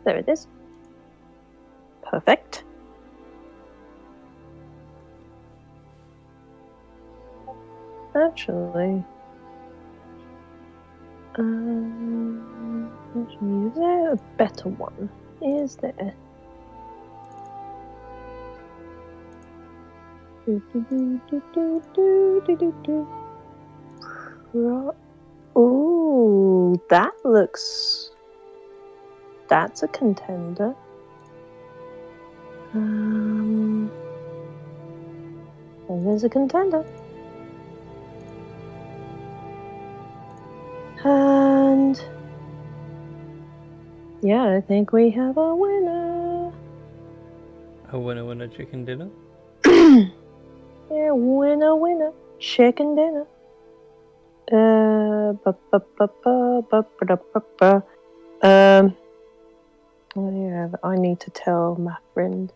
There it is. Perfect. Actually, is there a better one? Is there? Ooh, that looks... That's a contender. And there's a contender. And yeah, I think we have a winner. A winner, chicken dinner? Yeah, winner, chicken dinner. What do you have? I need to tell my friend.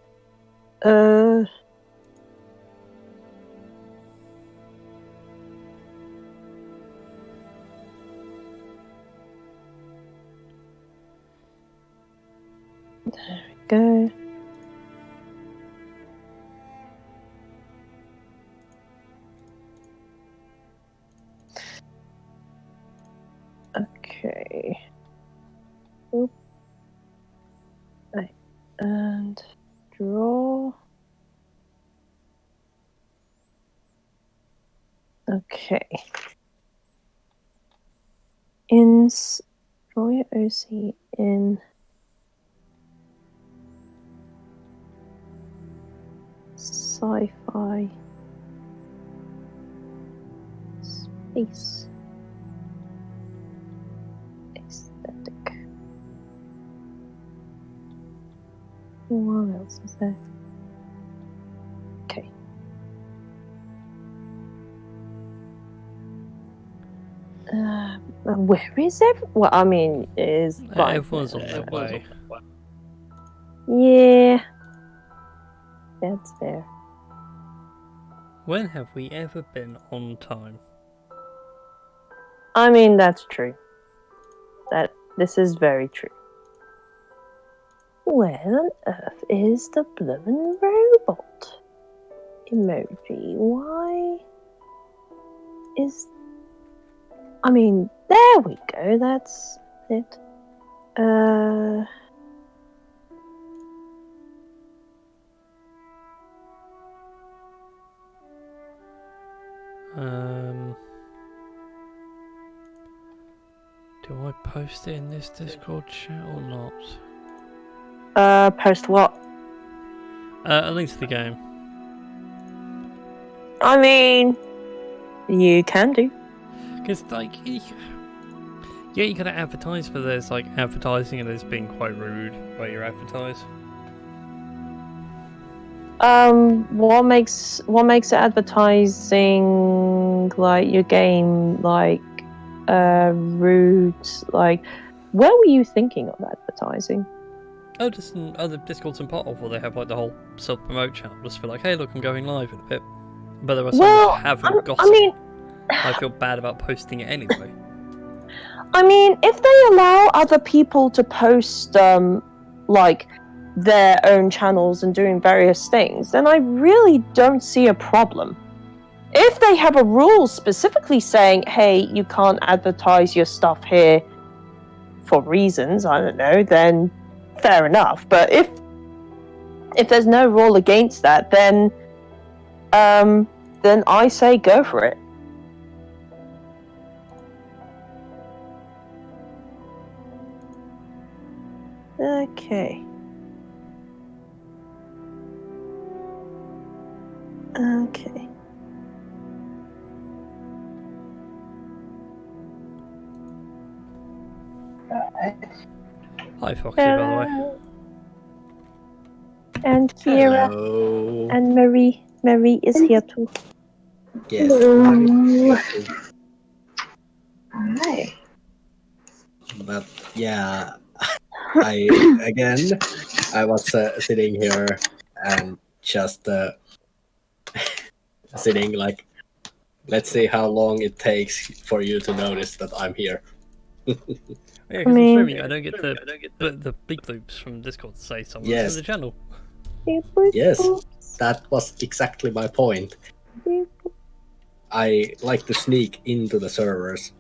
There we go. Okay. Oop. Right. And draw. Okay. Draw your OC in sci-fi space aesthetic. What else is there? Okay. Where is everyone? Well, I mean, is fine. Everyone's on their way. Yeah. That's there. When have we ever been on time? I mean, that's true. This is very true. Where on earth is the bloomin' robot emoji? Why is... I mean, there we go, that's it. Do I post it in this Discord chat or not? Post what? A link to the game. I mean, you can do. Because, like, yeah, you gotta advertise for this, like, advertising and it's being quite rude where you advertise. What makes it advertising like your game like rude? Like, where were you thinking of advertising? Oh, just in other Discords and part of where they have like the whole self-promote channel, just for like, hey, look, I'm going live in a bit. But there are some which haven't got it. I feel bad about posting it anyway. I mean, if they allow other people to post like their own channels and doing various things, then I really don't see a problem. If they have a rule specifically saying, hey, you can't advertise your stuff here for reasons, I don't know, then fair enough. But if there's no rule against that, then I say go for it. Okay. Okay. Hi, Foxy, by the way. And Kira. Hello. And Marie. Marie is here too. Yes. Hi. But yeah, I was sitting here and just sitting like, let's see how long it takes for you to notice that I'm here. Yeah, because I'm streaming, I don't get the beep loops from Discord to say someone's Yes. in the channel. Yes, that was exactly my point. I like to sneak into the servers.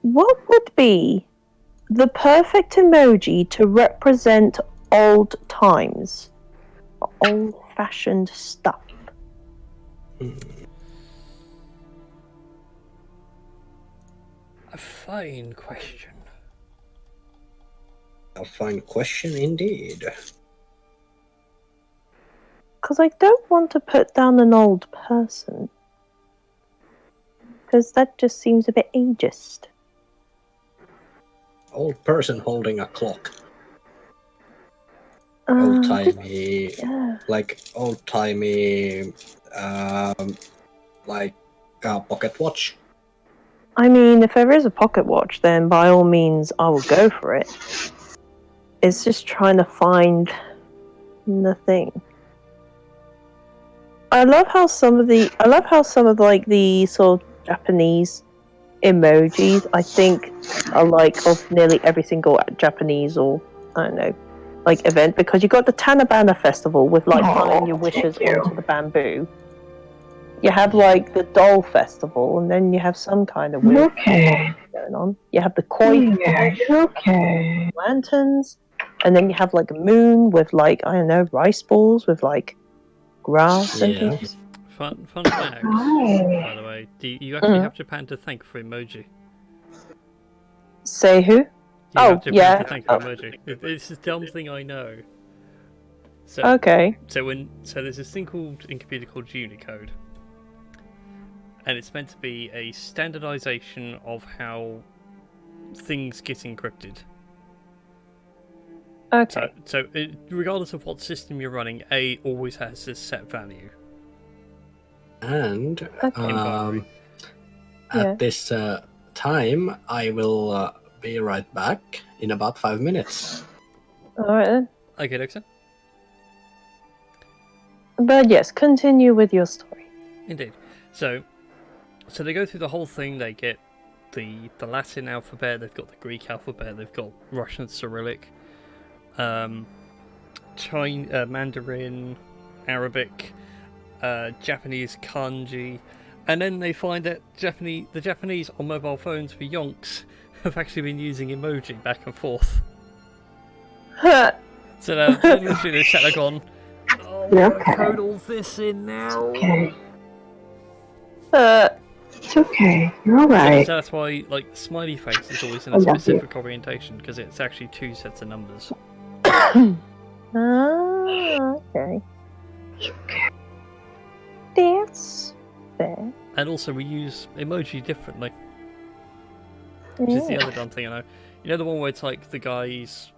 What would be the perfect emoji to represent old times? Old-fashioned stuff. A fine question. A fine question indeed. Because I don't want to put down an old person. Because that just seems a bit ageist. Old person holding a clock. Old-timey, yeah. like old-timey, like a pocket watch. I mean, if there is a pocket watch, then by all means, I will go for it. It's just trying to find the thing. I love how some of the like the sort of Japanese emojis I think are like of nearly every single Japanese or I don't know like event because you got the Tanabana festival with like piling your wishes onto the bamboo. You have like the doll festival and then you have some kind of weird going on. You have the koi lanterns and then you have like a moon with like I don't know rice balls with like grass and things. Fun fact, by the way. You actually have Japan to thank for emoji. Say who? You have Japan to thank for emoji. It's a dumb thing I know. So, okay. So there's this thing in computer called Unicode, and it's meant to be a standardization of how things get encrypted. Okay. So regardless of what system you're running, A always has this set value. And at this time, I will be right back in about 5 minutes. Alright then. Okay, Dixon. But yes, continue with your story. Indeed. So they go through the whole thing. They get the Latin alphabet. They've got the Greek alphabet. They've got Russian Cyrillic, Mandarin, Arabic, Japanese kanji, and then they find that the Japanese on mobile phones for yonks have actually been using emoji back and forth. So now literally they've sat there gone, code all this in now. It's okay. You're alright. So that's why, like, the smiley face is always in a specific orientation because it's actually 2 sets of numbers. Okay. That's fair. And also, we use emoji differently. Which is the other dumb thing I know. You know the one where it's like the guy's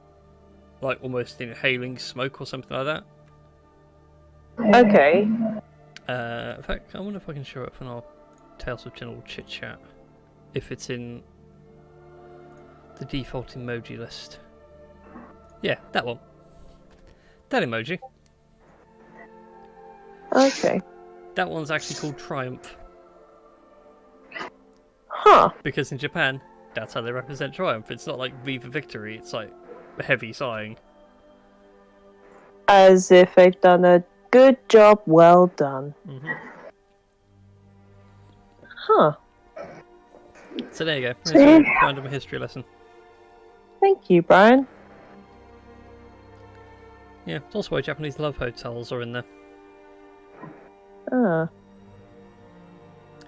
like almost inhaling smoke or something like that? Okay. In fact, I wonder if I can show it on our Tales of General Chit Chat. If it's in the default emoji list. Yeah, that one. That emoji. Okay. That one's actually called Triumph. Huh. Because in Japan, that's how they represent triumph. It's not like Viva Victory, it's like heavy sighing. As if they've done a good job, well done. Mm-hmm. Huh. So there you go. There's a random history lesson. Thank you, Brian. Yeah, it's also why Japanese love hotels are in there. Ah.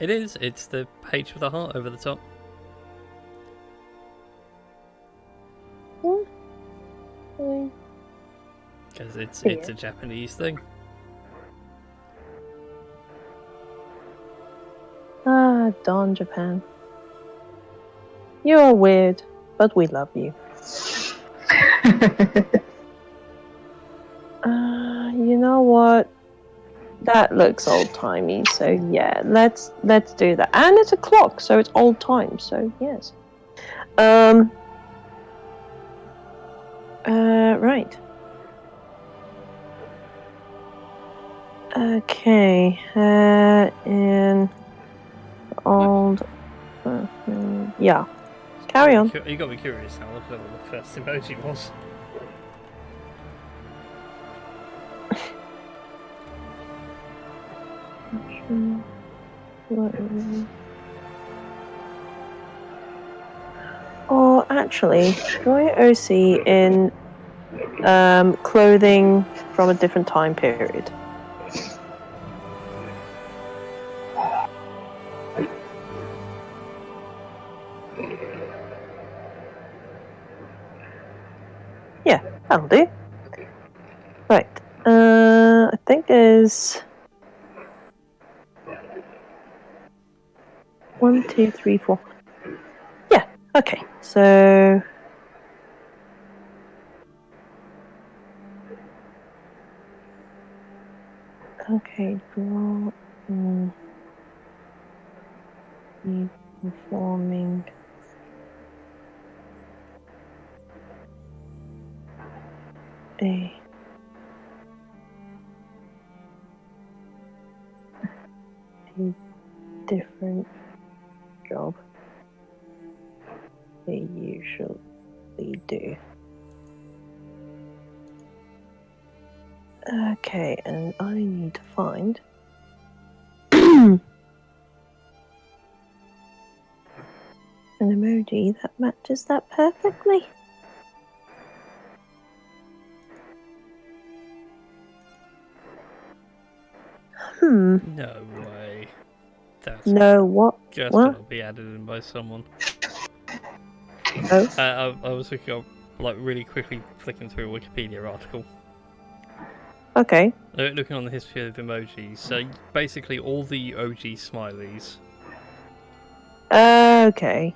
It is. It's the H with a heart over the top. Because it's a Japanese thing. Ah, darn Japan. You are weird, but we love you. You know what? That looks old-timey, so yeah, let's do that. And it's a clock, so it's old time, so yes. Right. Okay, in old... yeah. Carry on. You got me curious now. Look at what the first emoji was. Or actually, draw your OC in clothing from a different time period. Yeah, that'll do. Right. I think there's 1, 2, 3, 4. Yeah. Okay. So. Okay. Draw. Performing. A different job they usually do. Okay, and I need to find an emoji that matches that perfectly. No way. That's No, what? just What? gonna be added in by someone. Oh, I was looking up, like, really quickly flicking through a Wikipedia article. okay. Looking on the history of emojis. So basically, all the OG smileys, Okay.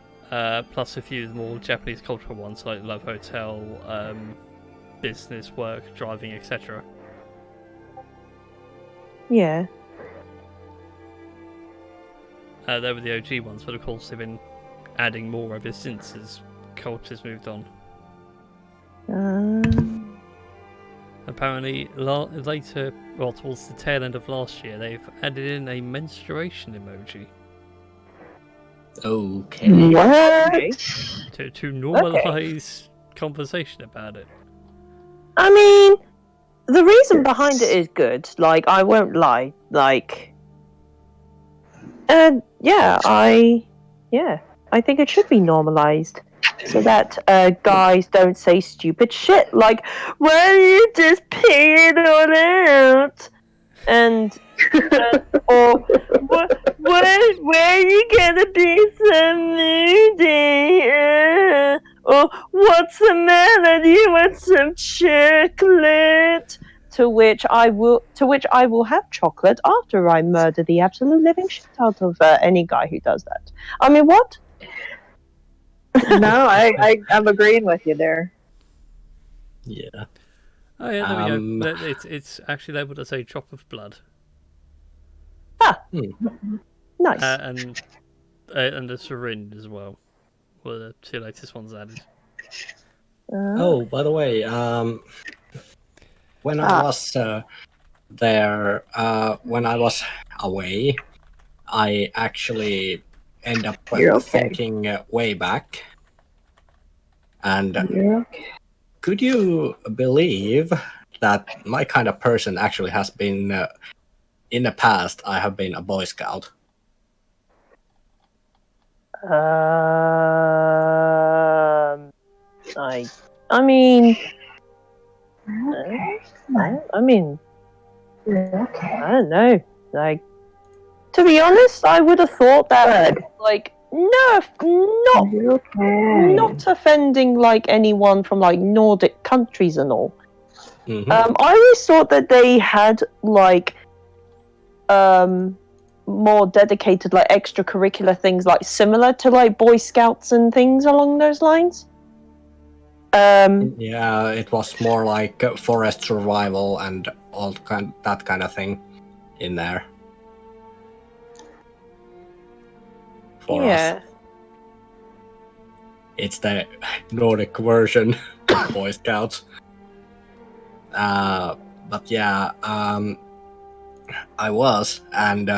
plus a few more Japanese cultural ones like love hotel, business, work, driving, etc. Yeah. They were the OG ones, but of course they've been adding more ever since as cultures moved on. Apparently, later, well, towards the tail end of last year, they've added in a menstruation emoji Okay. What? Okay. to normalise conversation about it. I mean, the reason behind it is good. Like, I won't lie. Like, I think it should be normalized so that guys don't say stupid shit like, "Why do you just pay it all out?" And or where are you gonna be some moody? Or what's the matter? Do you want some chocolate? To which I will have chocolate after I murder the absolute living shit out of any guy who does that. I mean, what? No, I'm agreeing with you there. Yeah. Oh yeah, there we go. It's actually labelled as a drop of blood. Nice. And a syringe as well. Were the two latest ones added. Oh, by the way, when I was there, when I was away, I actually end up You're okay. thinking way back. And You're okay. could you believe that my kind of person actually has been, in the past, I have been a Boy Scout? I mean, Okay. I mean, You're okay. I don't know. Like, to be honest, I would have thought that, like, not You're okay. not offending like anyone from like Nordic countries and all. Mhm. I always thought that they had like more dedicated like extracurricular things like similar to like Boy Scouts and things along those lines. Yeah, it was more like forest survival and all that kind of thing in there. For us, it's the Nordic version of Boy Scouts. But yeah, I was, and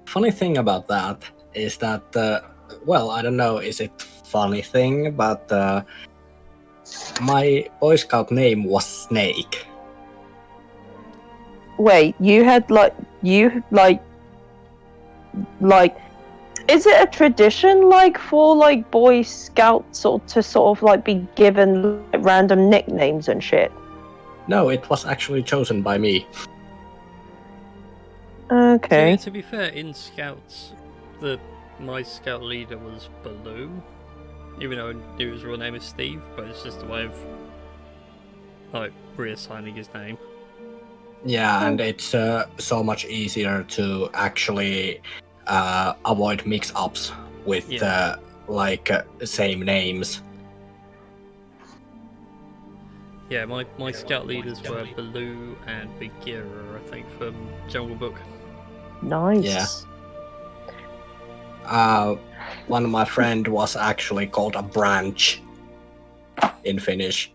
funny thing about that is that well, I don't know, is it funny thing, but my Boy Scout name was Snake. Wait, you had like is it a tradition like for like Boy Scouts or to sort of like be given like, random nicknames and shit? No, it was actually chosen by me. Okay. To be fair, in Scouts, my Scout leader was Baloo, even though I knew his real name is Steve, but it's just a way of like reassigning his name. Yeah, and it's so much easier to actually avoid mix-ups with same names. Yeah, my Scout leaders were Baloo and Bagheera, I think, from Jungle Book. Nice. One of my friend was actually called a branch in Finnish.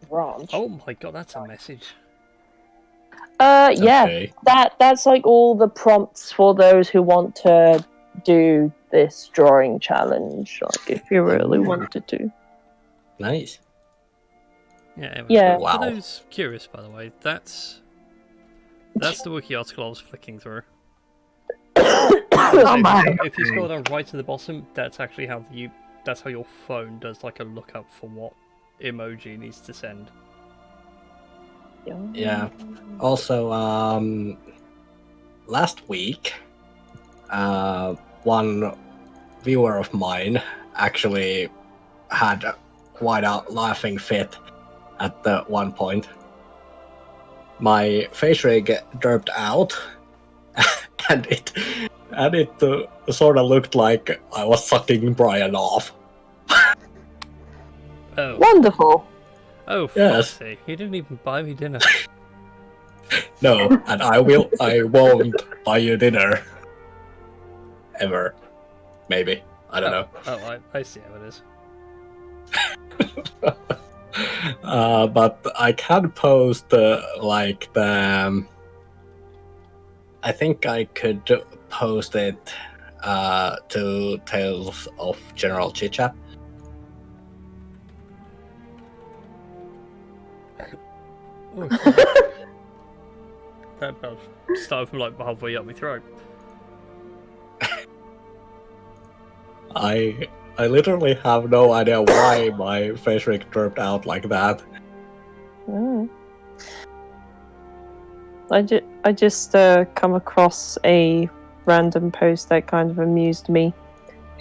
Branch. Oh my god, that's a message. Yeah. Okay. That's like all the prompts for those who want to do this drawing challenge. Like if you really wanted to. Nice. Yeah, anyway, Yeah. For Wow. those curious, by the way, that's the wiki article I was flicking through. Oh my. If you scroll down right to the bottom, that's actually how your phone does like a lookup for what emoji it needs to send. Yeah. Also, last week, one viewer of mine actually had quite a laughing fit at the one point. My face rig derped out, and it sort of looked like I was sucking Brian off. Oh, Wonderful. oh, Yes. fuck's sake! He didn't even buy me dinner. No, and I won't buy you dinner. Ever. Maybe. I don't know. Oh, I see how it is. But I can post I think I could post it to Tales of General Chit-Chat. Oh, that about started from like halfway up my throat. I literally have no idea why my face rig derped out like that. Mm. I just come across a random post that kind of amused me.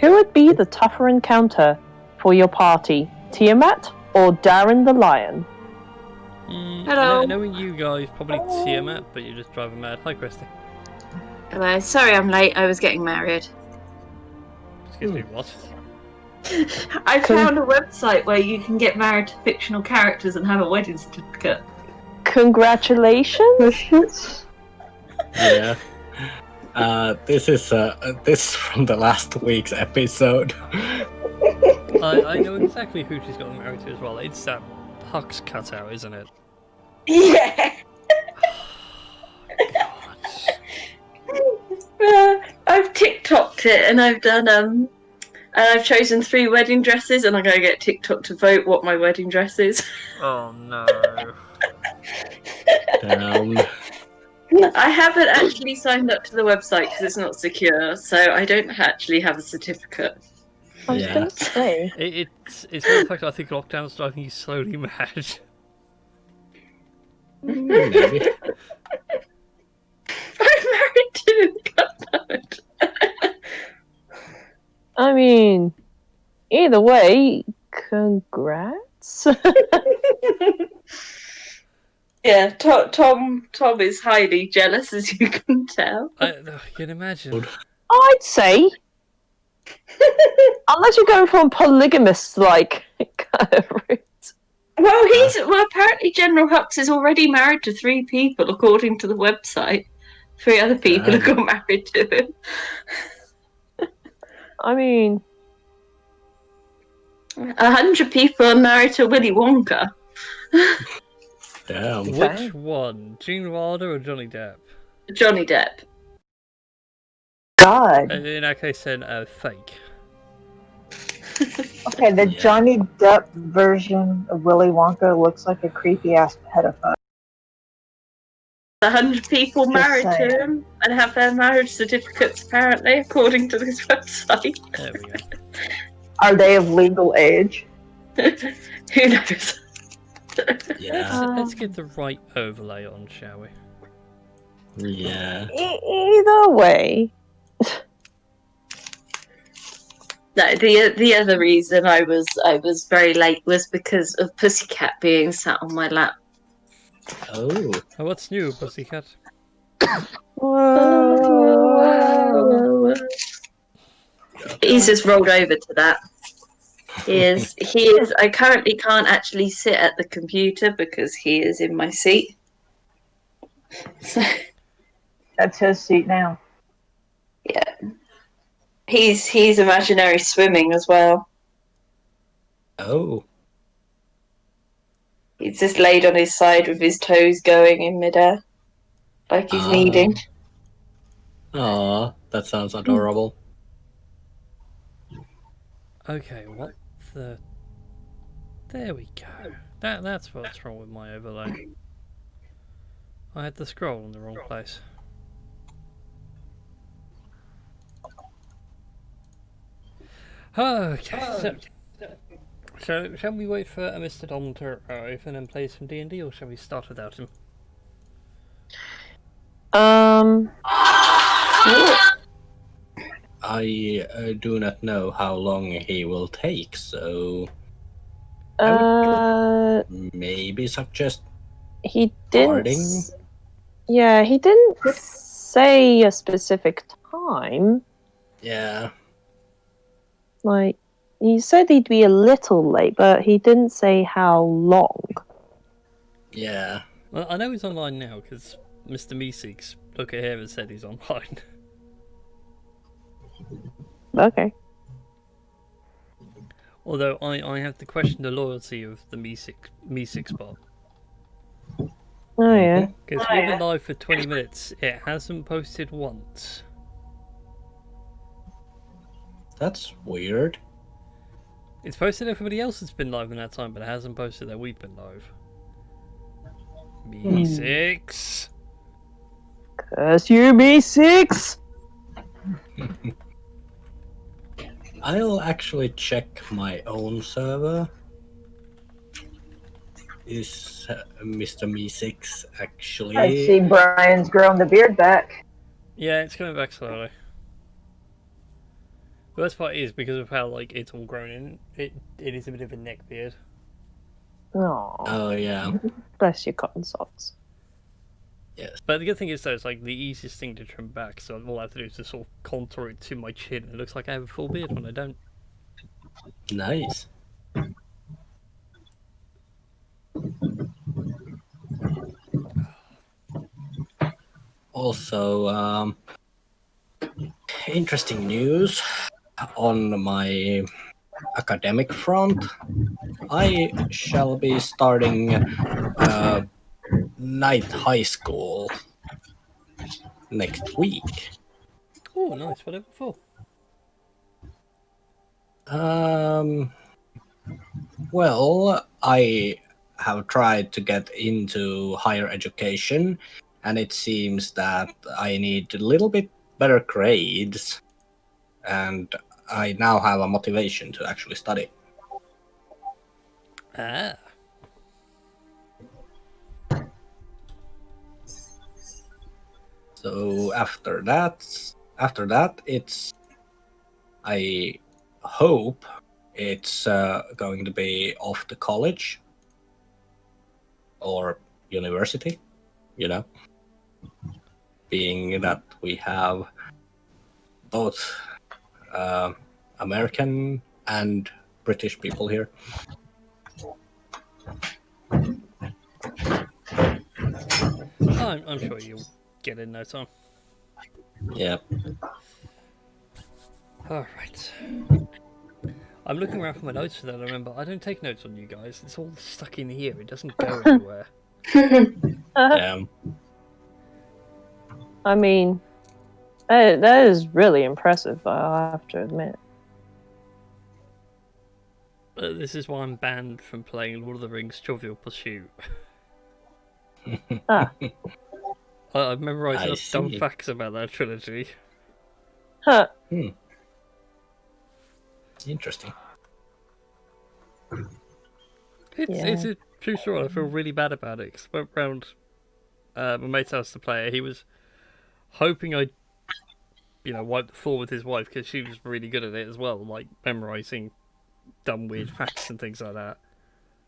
Who would be the tougher encounter for your party, Tiamat or Darren the Lion? Hello. Knowing you guys, probably Tiamat, but you're just driving mad. Hi, Christy. Hello, sorry I'm late. I was getting married. Excuse me, what? I found a website where you can get married to fictional characters and have a wedding certificate. Congratulations! Yeah. This is from the last week's episode. I know exactly who she's got married to as well. It's that Hux cutout, isn't it? Yeah. I've TikToked it and I've done and I've chosen 3 wedding dresses and I'm gonna get TikTok to vote what my wedding dress is. Oh no. I haven't actually signed up to the website because it's not secure, so I don't actually have a certificate. I was gonna say. It's more the fact that I think lockdown's driving you slowly mad. Maybe. I'm married to God. I mean, either way, congrats. Yeah, Tom is highly jealous, as you can tell. I can imagine. I'd say, unless you're going for a polygamist like kind of route. Well, apparently General Hux is already married to 3 people, according to the website. 3 other people have got married to him. I mean, 100 people are married to Willy Wonka. Damn. Which one? Gene Wilder or Johnny Depp? Johnny Depp. God. In that case, then fake. Okay, the Yeah. Johnny Depp version of Willy Wonka looks like a creepy ass pedophile. 100 people Just married saying. to him and have their marriage certificates, apparently, according to this website. There we go. Are they of legal age? Who knows? Yeah. Let's get the right overlay on, shall we? Yeah. Either way. No, the other reason I was very late was because of Pussycat being sat on my lap. Oh. Oh, what's new, Pussycat? Whoa. He's just rolled over to that. He is. I currently can't actually sit at the computer because he is in my seat. So That's his seat now. yeah, he's imaginary swimming as well. Oh. He's just laid on his side with his toes going in midair, like he's kneading. Aw, that sounds adorable. Okay, what the... There we go. That's what's wrong with my overlay. I had the scroll in the wrong place. Okay, so shall we wait for Mr. Dom to arrive and then play some D&D, or shall we start without him? I do not know how long he will take, so maybe suggest He didn't. starting. Yeah, he didn't say a specific time. Yeah. Like, he said he'd be a little late, but he didn't say how long. Yeah. Well, I know he's online now because Mr. Meeseeks, look at here, and said he's online. Okay. Although I have to question the loyalty of the Meeseeks bot. Oh, yeah. Because we've been live for 20 minutes, it hasn't posted once. That's weird. It's posted everybody else that's been live in that time, but it hasn't posted that we've been live. Meeseeks! Curse you, B6! I'll actually check my own server. Is Mr. Me6 actually... I see Brian's grown the beard back. Yeah, it's coming back slowly. The worst part is because of how like it's all grown in, it is a bit of a neck beard. Oh, Oh, yeah. bless your cotton socks. Yes. But the good thing is though, it's like the easiest thing to trim back, so all I have to do is just sort of contour it to my chin, and it looks like I have a full beard when I don't. Nice. Also, interesting news on my academic front. I shall be starting night high school next week. Oh, nice. Whatever for. Well, I have tried to get into higher education, and it seems that I need a little bit better grades, and I now have a motivation to actually study. Ah. So after that, it's, I hope it's going to be off to college or university, you know, being that we have both American and British people here. I'm sure you'll get in no time. Yeah. Alright. I'm looking around for my notes for that. I remember I don't take notes on you guys. It's all stuck in here. It doesn't go anywhere. I mean, that is really impressive, I have to admit. This is why I'm banned from playing Lord of the Rings Trivial Pursuit. Ah. I've memorised I enough dumb see. facts about that trilogy. Huh. Interesting. It's a true story. I feel really bad about it because I went round my mate's house to play it. He was hoping I'd, wipe the floor with his wife because she was really good at it as well, like memorising dumb weird facts and things like that.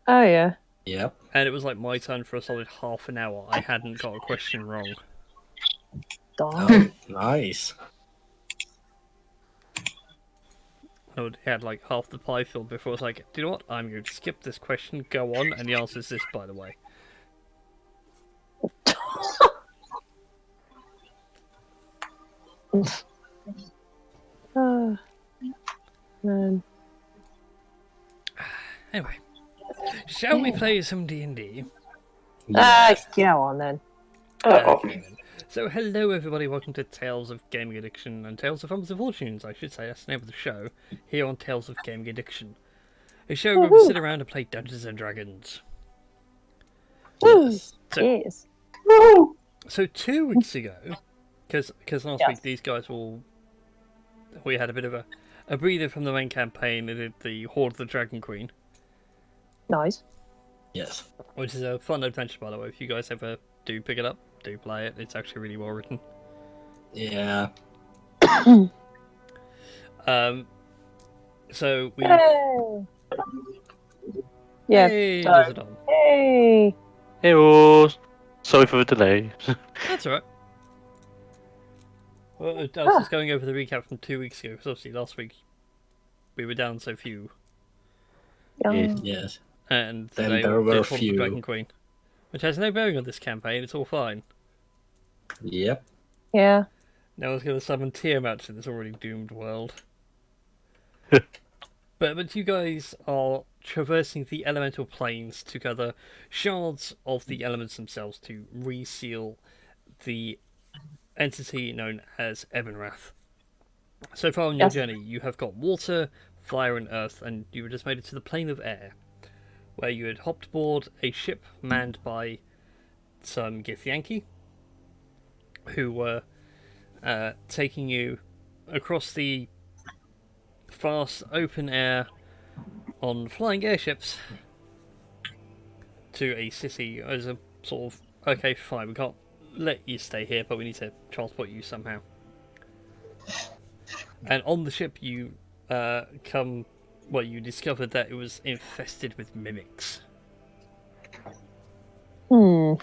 Oh yeah. Yep. And it was like my turn for a solid half an hour. I hadn't got a question wrong. Darn. Oh, nice. I had like half the pie filled before I was like, do you know what? I'm going to skip this question, go on, and the answer is this, by the way. Oh, man. Anyway, shall we play some D&D? Go on then. Okay, then. So hello everybody, welcome to Tales of Gaming Addiction and Tales of Fumbles and Fortunes, I should say, that's the name of the show, here on Tales of Gaming Addiction. A show where we sit around and play Dungeons and Dragons. Yes. Yes. So 2 weeks ago, because last Yes. week these guys we had a bit of a breather from the main campaign and did the Horde of the Dragon Queen, Nice. Yes. which is a fun adventure by the way, if you guys ever do pick it up, do play it, it's actually really well written. Yeah. So we Yeah. Hey, so- there's a Dom. Hey. Hey, sorry for the delay. That's alright. Well, I was just going over the recap from 2 weeks ago, because obviously last week we were down so few, Young. Yes. and Then today there we were did Horde of the few. Dragon Queen, which has no bearing on this campaign, it's all fine. Yep. Yeah. No one's going to summon Tiamat in this already doomed world. But you guys are traversing the elemental planes to gather shards of the elements themselves to reseal the entity known as Ebonrath. So far on your Yes. journey, you have got water, fire, and earth, and you have just made it to the plane of air, where you had hopped aboard a ship manned by some Githyanki, who were taking you across the vast open air on flying airships to a city as a sort of, okay, fine, we can't let you stay here, but we need to transport you somehow. And on the ship you you discovered that it was infested with mimics. Hmm.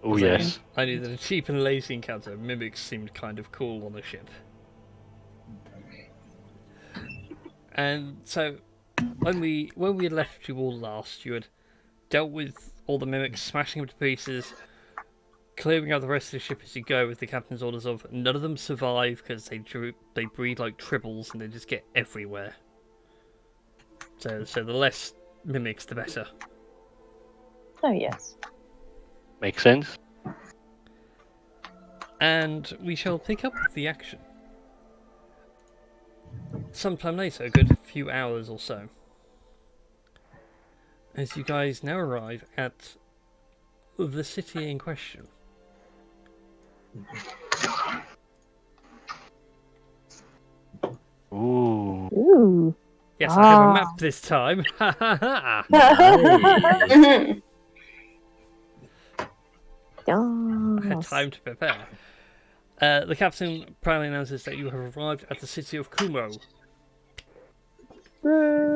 Oh yes. I knew that a cheap and lazy encounter, mimics seemed kind of cool on a ship. And so, when we had left you all last, you had dealt with all the mimics, smashing them to pieces, clearing out the rest of the ship as you go with the captain's orders of none of them survive because they breed like tribbles and they just get everywhere. So the less mimics, the better. Oh yes. Makes sense. And we shall pick up the action sometime later, a good few hours or so, as you guys now arrive at the city in question. Ooh. Ooh. Yes, I have a Ah. map this time. Ha ha ha! Nice. I had Yes. time to prepare. The captain proudly announces that you have arrived at the city of Kumo,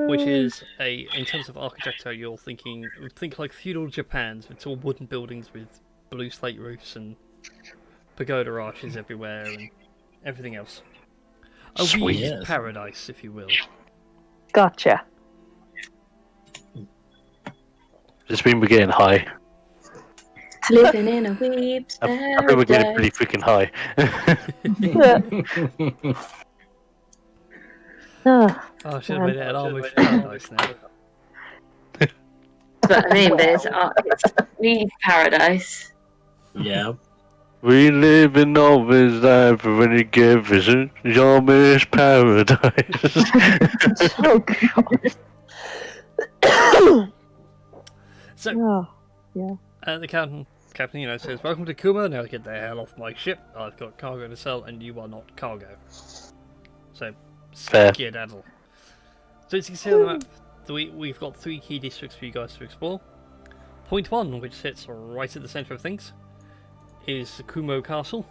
which is in terms of architecture, you're think like feudal Japan. So it's all wooden buildings with blue slate roofs and pagoda arches everywhere and everything else. A Sweet. weed Yes. paradise, if you will. Gotcha. Just mean we're getting high. Living in a weeb's I think we're getting pretty paradise. freaking high. Ah, Oh, I should have made it an Amish paradise now. But I mean, it's weeb paradise. Yeah. We live in always life when you give visit Yami's paradise. Oh god. So, Oh, the captain, says, "Welcome to Kuma. Now get the hell off my ship. I've got cargo to sell, and you are not cargo. So, Fair. skedaddle." So, as you can see on the map, we've got 3 key districts for you guys to explore. Point 1, which sits right at the centre of things, is Kumo Castle.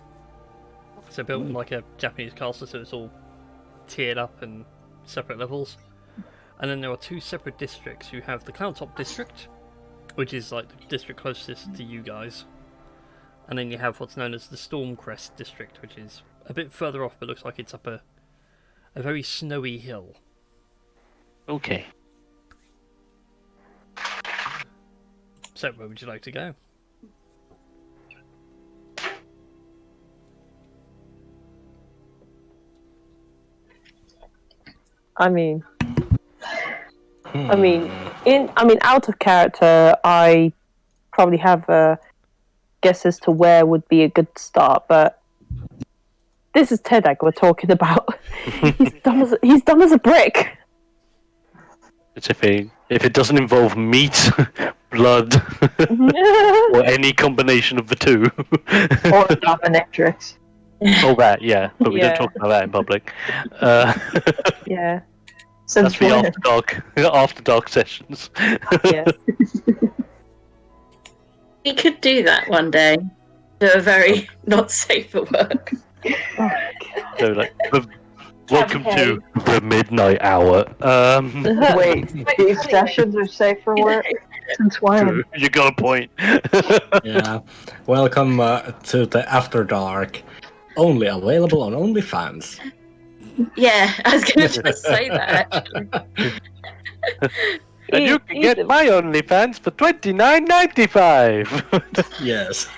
So built like a Japanese castle, so it's all tiered up and separate levels. And then there are 2 separate districts. You have the Cloudtop district, which is like the district closest to you guys. And then you have what's known as the Stormcrest district, which is a bit further off, but looks like it's up a very snowy hill. Okay. So where would you like to go? I mean, out of character, I probably have a guess as to where would be a good start, but this is Tedak we're talking about. He's dumb as a brick. It's a thing. If it doesn't involve meat, blood, or any combination of the two. Or dominatrix. All that, yeah. But we Yeah. don't talk about that in public. Yeah. Since That's the when? after dark sessions. Yeah. We could do that one day. Do a very not safe for work. So, like, welcome to the midnight hour. Wait, these sessions are safe for work? Since when? True. You got a point. Yeah. Welcome to the After Dark. Only available on OnlyFans. Yeah, I was going to just say that actually. And you can get my OnlyFans for $29.95. Yes.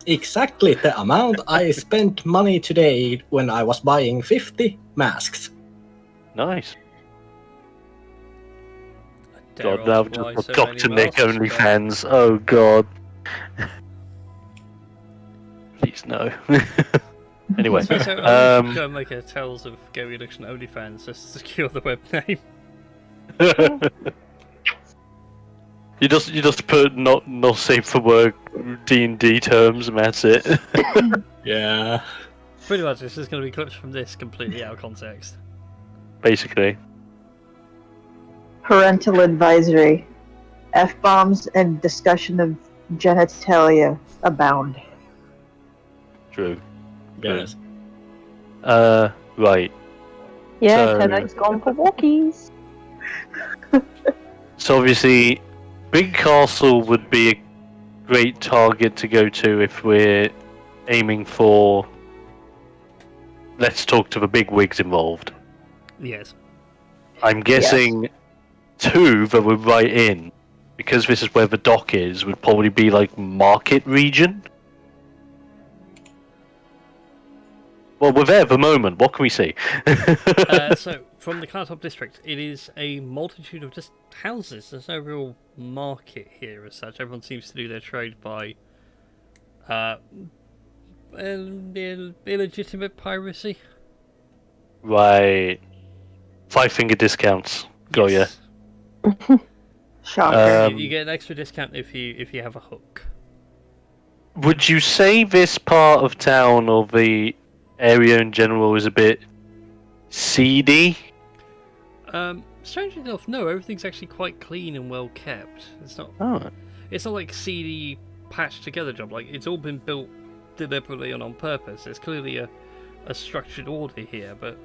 Exactly the amount I spent money today when I was buying 50 masks. Nice. Dare God, now ask why just so Dr. many Nick masks, OnlyFans. Oh God. Please no. Anyway, So I'm going to make a Tales of Gary Addiction OnlyFans just to secure the web name. you just put not safe for work D&D terms and that's it. Yeah. Pretty much, this is going to be clips from this completely out of context. Basically. Parental advisory. F-bombs and discussion of genitalia abound. True. Yes. Right. Yeah, So- Tedak's gone for walkies. So obviously, Big Castle would be a great target to go to if we're aiming for. Let's talk to the big wigs involved. Yes. I'm guessing 2 that we're right in, because this is where the dock is, would probably be like Market region. Well, we're there at the moment. What can we see? So, from the Cloudtop district, it is a multitude of just houses. There's no real market here as such. Everyone seems to do their trade by illegitimate piracy. Right. 5-finger discounts. Got ya. Yes. Shocker. You get an extra discount if you have a hook. Would you say this part of town or the area in general is a bit seedy? Strangely enough, no. Everything's actually quite clean and well kept. It's not like seedy patched together job. Like it's all been built deliberately and on purpose. There's clearly a structured order here, but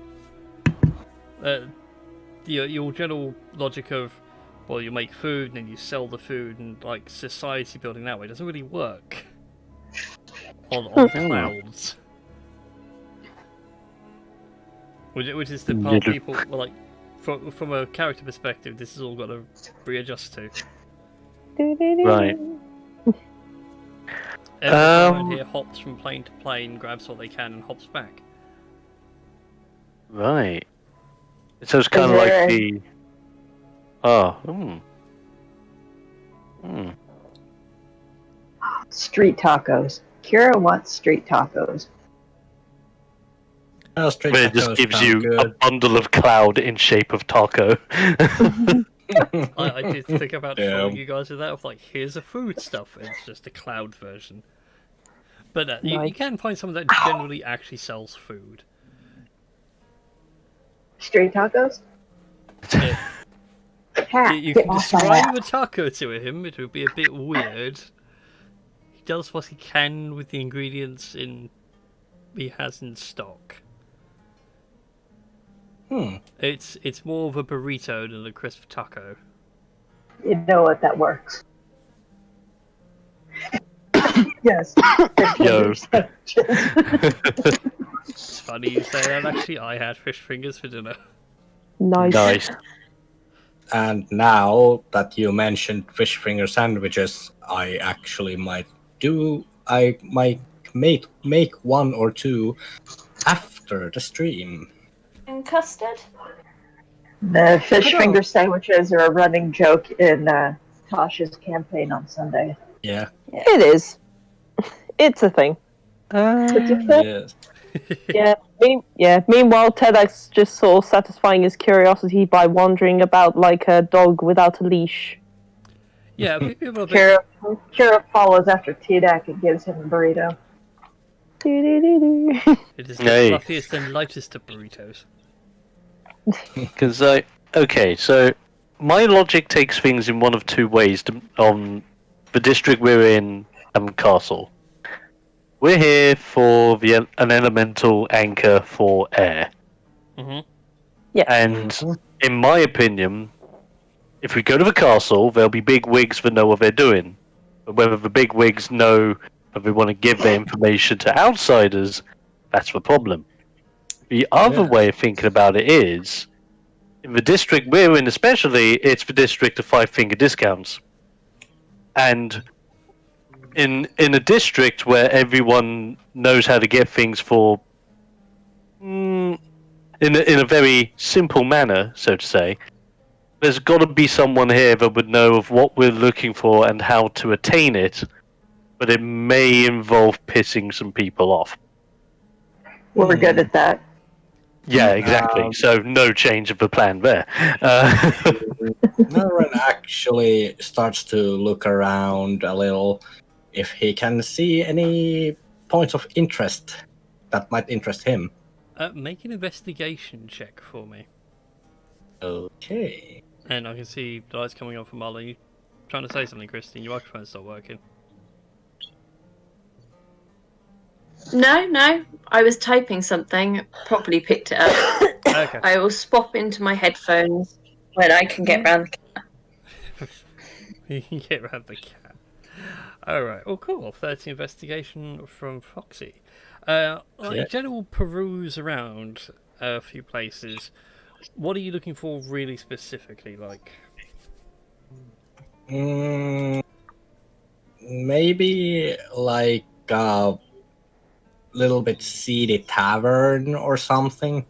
your general logic of, well, you make food and then you sell the food and like society building that way doesn't really work on clouds. Which is the part people, well, like, from a character perspective, this has all got to readjust to. Right. Everyone around here hops from plane to plane, grabs what they can, and hops back. Right. So it's kind of like the. Street tacos. Kira wants street tacos. Oh, straight But it just tacos gives sound you a good. bundle of cloud in shape of taco. I did think about Yeah. showing you guys with that. Of like, here's a food stuff. It's just a cloud version. But you Nice. can find someone that generally actually sells food. Street tacos? Yeah. Cat, You get can off my describe lap. a taco to him. It would be a bit weird. He does what he can with the ingredients he has in stock. It's more of a burrito than a crisp taco. You know what, that works. Yes. Yo. It's funny you say that. Actually, I had fish fingers for dinner. Nice. Nice. And now that you mentioned fish finger sandwiches, I actually might make one or two after the stream. And custard? The fish Hello. finger sandwiches are a running joke in Tasha's campaign on Sunday. Yeah. It is. It's a thing. Yes. Meanwhile, TEDx just sort of satisfying his curiosity by wandering about like a dog without a leash. Yeah, people are a bit... Kira follows after T-Dak and gives him a burrito. It is the Hey. fluffiest and lightest of burritos. Because okay, so my logic takes things in one of two ways. On the district we're in, Castle. We're here for an elemental anchor for air. Mm-hmm. Yeah. And in my opinion, if we go to the castle, there'll be big wigs that know what they're doing. But whether the big wigs know that they want to give their information to outsiders, that's the problem. The other way of thinking about it is, in the district we're in especially, it's the district of five-finger discounts. And in a district where everyone knows how to get things for... in a very simple manner, so to say, there's got to be someone here that would know of what we're looking for and how to attain it, but it may involve pissing some people off. We're good at that. Yeah, exactly. So no change of the plan there. Norren actually starts to look around a little if he can see any points of interest that might interest him. Make an investigation check for me. Okay. And I can see the lights coming on from Marlon. You trying to say something, Christine? Your microphone's not working. No. I was typing something. Probably picked it up. Okay. I will swap into my headphones when I can get round the You can get around the cat. Alright, well cool. 30 investigation from Foxy. General peruse around a few places. What are you looking for really specifically, like? Maybe like a little bit seedy tavern or something.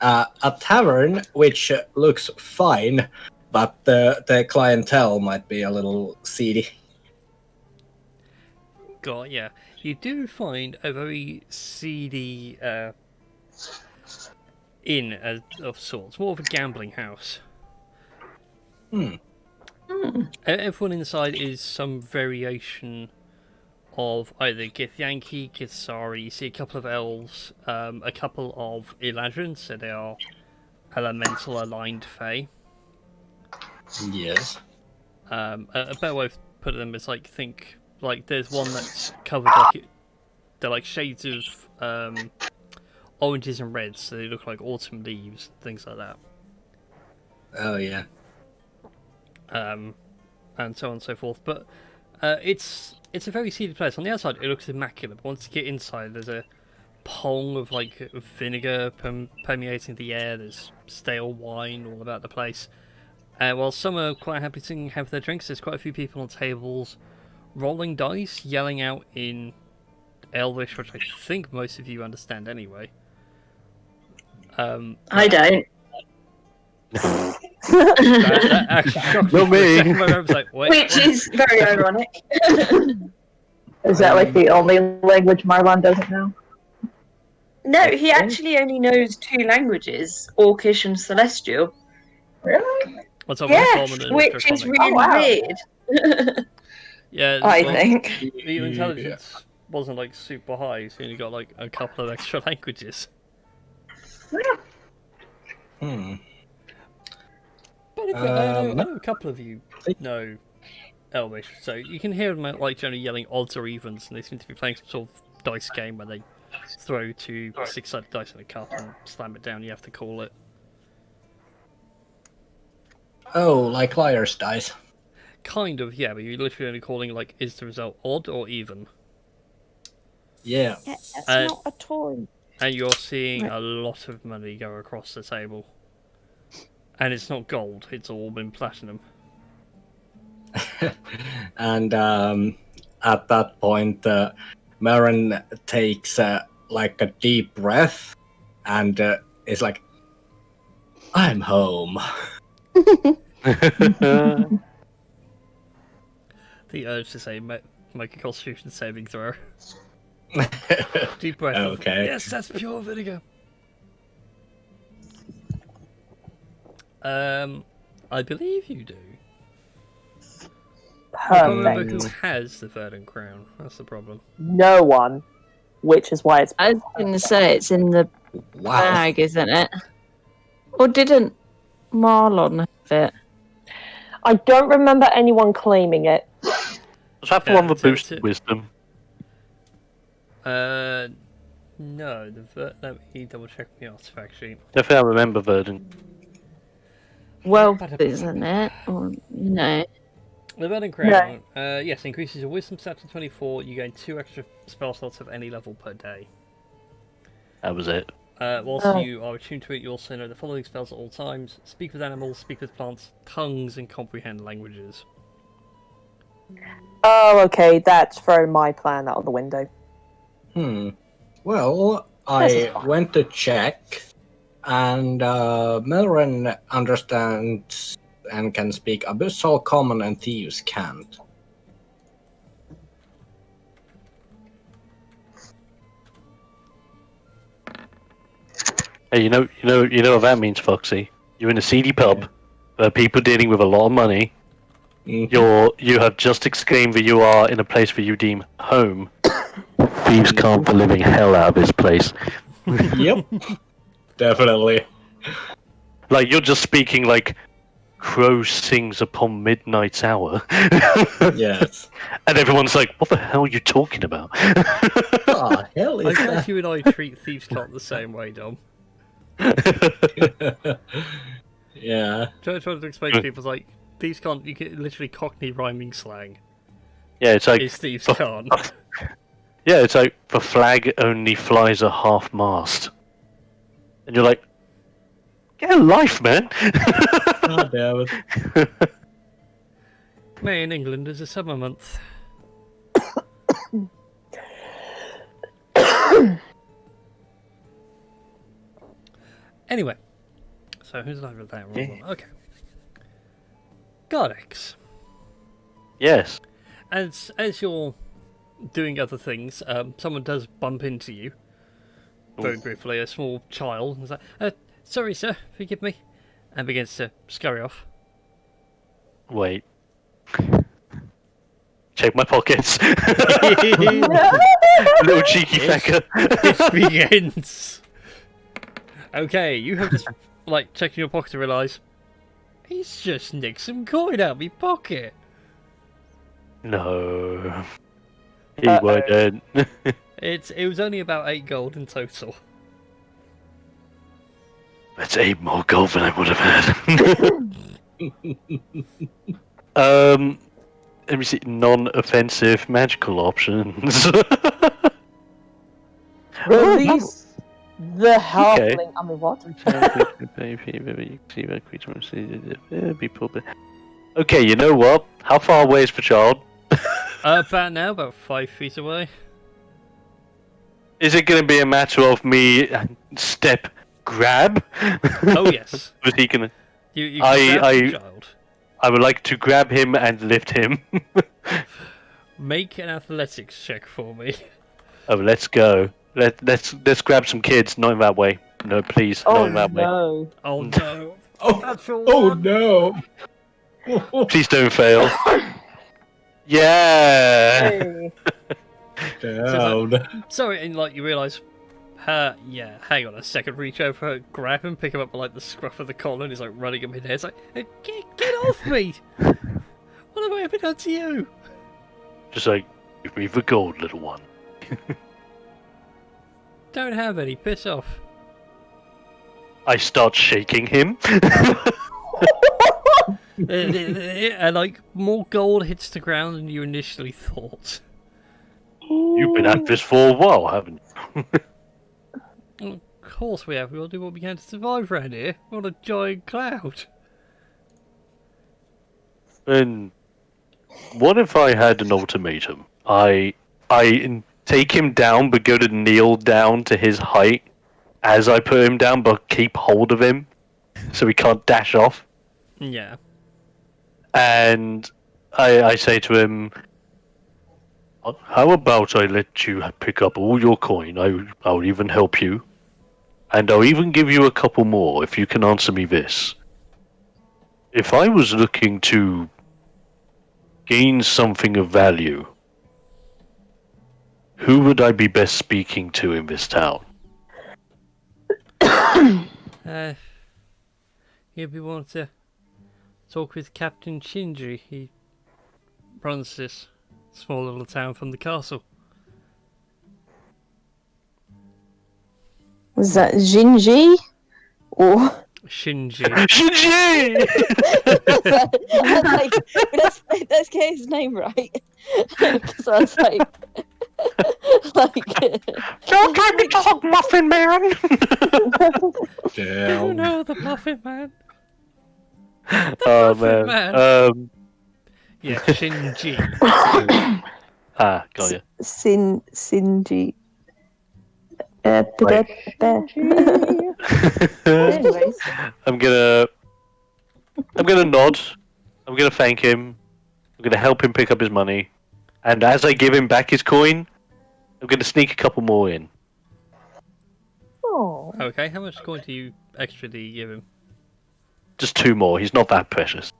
A tavern which looks fine, but the clientele might be a little seedy. God, yeah. You do find a very seedy inn of sorts, more of a gambling house. Everyone inside is some variation of either Githyanki, Githsari. You see a couple of elves, a couple of Eladrins, so they are elemental aligned fae. Yes. A better way of putting them is think there's one that's covered they're like shades of oranges and reds, so they look like autumn leaves, things like that. Oh yeah. And so on and so forth. But it's a very seedy place. On the outside, it looks immaculate. But once you get inside, there's a pong of vinegar permeating the air. There's stale wine all about the place. While some are quite happy to have their drinks, there's quite a few people on tables rolling dice, yelling out in Elvish, which I think most of you understand anyway. I don't. That actually shocked me. Not For a me. second, where I was like, wait, Which is very ironic. Is that like the only language Marlon doesn't know? No, he actually only knows 2 languages, Orcish and Celestial. Really? What's up Yes, common and which is draconic? really wow. weird. Yeah, I well, think. the intelligence wasn't like super high, so you only got like a couple of extra languages. Hmm. But I know a couple of you know Elvish, so you can hear them like generally yelling odds or evens, and they seem to be playing some sort of dice game where they throw 2 6-sided dice in a cup and slam it down. You have to call it. Oh, like liar's dice. Kind of, yeah, but you're literally only calling like, is the result odd or even? Yeah. Yeah, that's Uh, not a toy. And you're seeing Right. a lot of money go across the table. And it's not gold, it's all been platinum. And at that point, Marin takes like a deep breath and is like, "I'm home." The urge to say, make a constitution saving throw. Deep breath. Okay. Yes, that's pure vinegar. I believe you do. I can't remember who Perfect. has the Verdant Crown. That's the problem. No one. Which is why it's. I was going to say it's in the Wow. bag, isn't it? Or didn't Marlon have it? I don't remember anyone claiming it. Was that the Yeah, one with so- boosted wisdom? No. Let me double check the artifact sheet. Definitely I remember Verdant. Wealth, isn't it? Or, you know. The Verdant Crown, yes, increases your wisdom stat to 24. You gain 2 extra spell slots of any level per day. That was it. Whilst Oh. you are attuned to it, you also know the following spells at all times: speak with animals, speak with plants, tongues, and comprehend languages. Oh, okay, that's thrown my plan out of the window. Well, This is I fine. went to check, and Melren understands and can speak Abyssal, Common, and Thieves can't. Hey, you know what that means, Foxy. You're in a seedy pub, where people dealing with a lot of money. You have just exclaimed that you are in a place where you deem home. Thieves can't the living hell out of this place. Yep, definitely. Like you're just speaking like crow sings upon midnight's hour. Yes. And everyone's like, what the hell are you talking about? Ah, hell I is glad that? you and I treat Thieves' Cant the same way, Dom. Yeah. Trying to explain to people, like, Thieves' Cant, you get literally Cockney rhyming slang. Yeah, it's like Is Thieves' Cant. yeah, it's like the flag only flies a half mast. And you're like, get a life, man. God damn it. May in England is a summer month. Anyway, so who's over there? Okay. Gardex. Yes. As you're doing other things, someone does bump into you. Very briefly, a small child. Is like, sorry, sir, forgive me, and begins to scurry off. Wait. Check my pockets. Little cheeky fecker. It begins. Okay, you have just like checking your pocket to realise he's just nicked some coin out of my pocket. No. He wouldn't. It was only about 8 gold in total. That's 8 more gold than I would have had. Let me see. Non-offensive magical options. Release the halfling. I mean, what? Okay, you know what? How far away is the child? About now, about 5 feet away. Is it going to be a matter of me step grab? Oh yes. Was he gonna? You can grab the child. I would like to grab him and lift him. Make an athletics check for me. Oh, let's go. Let's grab some kids. Not in that way. No, please, Oh not in that way. no! Oh no! Oh, That's a oh one. no! Please don't fail. Yeah. Hey. Down. Sorry, and like you realise, yeah. Hang on a second. Reach over, grab him, pick him up by like the scruff of the collar, and he's like running him in there. It's like, get off me! What have I ever done to you? Just like, give me the gold, little one. Don't have any. Piss off. I start shaking him. And like more gold hits the ground than you initially thought. You've been at this for a while, haven't you? Well, of course we have. We all do what we can to survive around here. What a giant cloud. And what if I had an ultimatum? I take him down, but go to kneel down to his height as I put him down, but keep hold of him so he can't dash off. Yeah. And I say to him, how about I let you pick up all your coin? I'll even help you. And I'll even give you a couple more if you can answer me this. If I was looking to gain something of value, who would I be best speaking to in this town? You'd be wanting to talk with Captain Shinji. He runs this small little town from the castle. Was that Jinji? Or Shinji. Shinji! like, let's get his name right. So I was like, Don't try me talk, Muffin Man! You know the Muffin Man. Oh Muffin man. Man. Yeah, Shinji. Got you. Sinji. Anyways, I'm gonna nod. I'm gonna thank him. I'm gonna help him pick up his money. And as I give him back his coin, I'm gonna sneak a couple more in. oh, Okay, how much coin extra do you give him? Just 2 more. He's not that precious.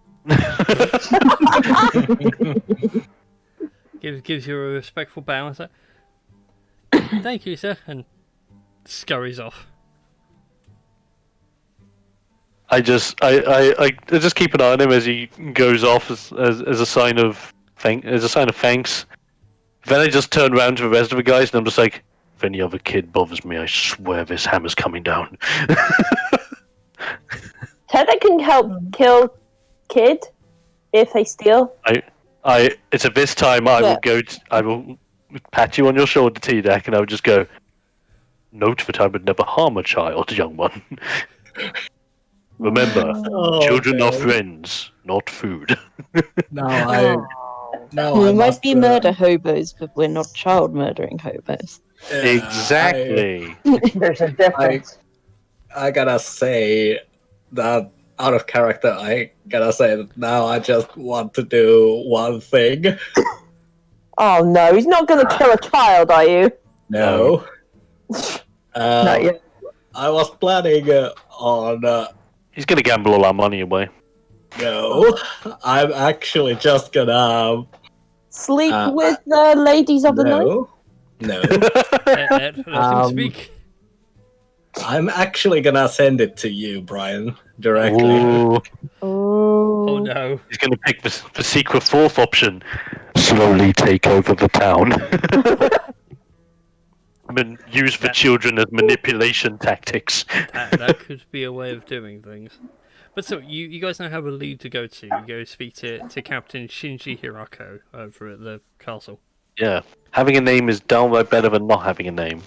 Gives you a respectful bow and say, "Thank you, sir," and scurries off. I just keep an eye on him as he goes off as a sign of thanks. Then I just turn around to the rest of the guys and I'm just like, if any other kid bothers me, I swear this hammer's coming down. Tether can help kill kid if they steal. It's at this time I will pat you on your shoulder, T-Deck, and I would just go, note that I would never harm a child, young one. Remember, children are friends, not food. we might be murder hobos, but we're not child murdering hobos. Exactly. There's a difference. I gotta say that out of character, I gotta say that now I just want to do one thing. Oh no, he's not going to kill a child, are you? No. Not yet. I was planning on. He's gonna gamble all our money away. No, I'm actually just gonna. Sleep with the ladies of the night? No. Let him speak. I'm actually gonna send it to you, Brian, directly. Ooh, Oh no. he's gonna pick the secret 4th option. Slowly take over the town. I mean, use the children as manipulation tactics. That could be a way of doing things. But so, you guys now have a lead to go to. You go speak to Captain Shinji Hirako over at the castle. Yeah, having a name is downright better than not having a name.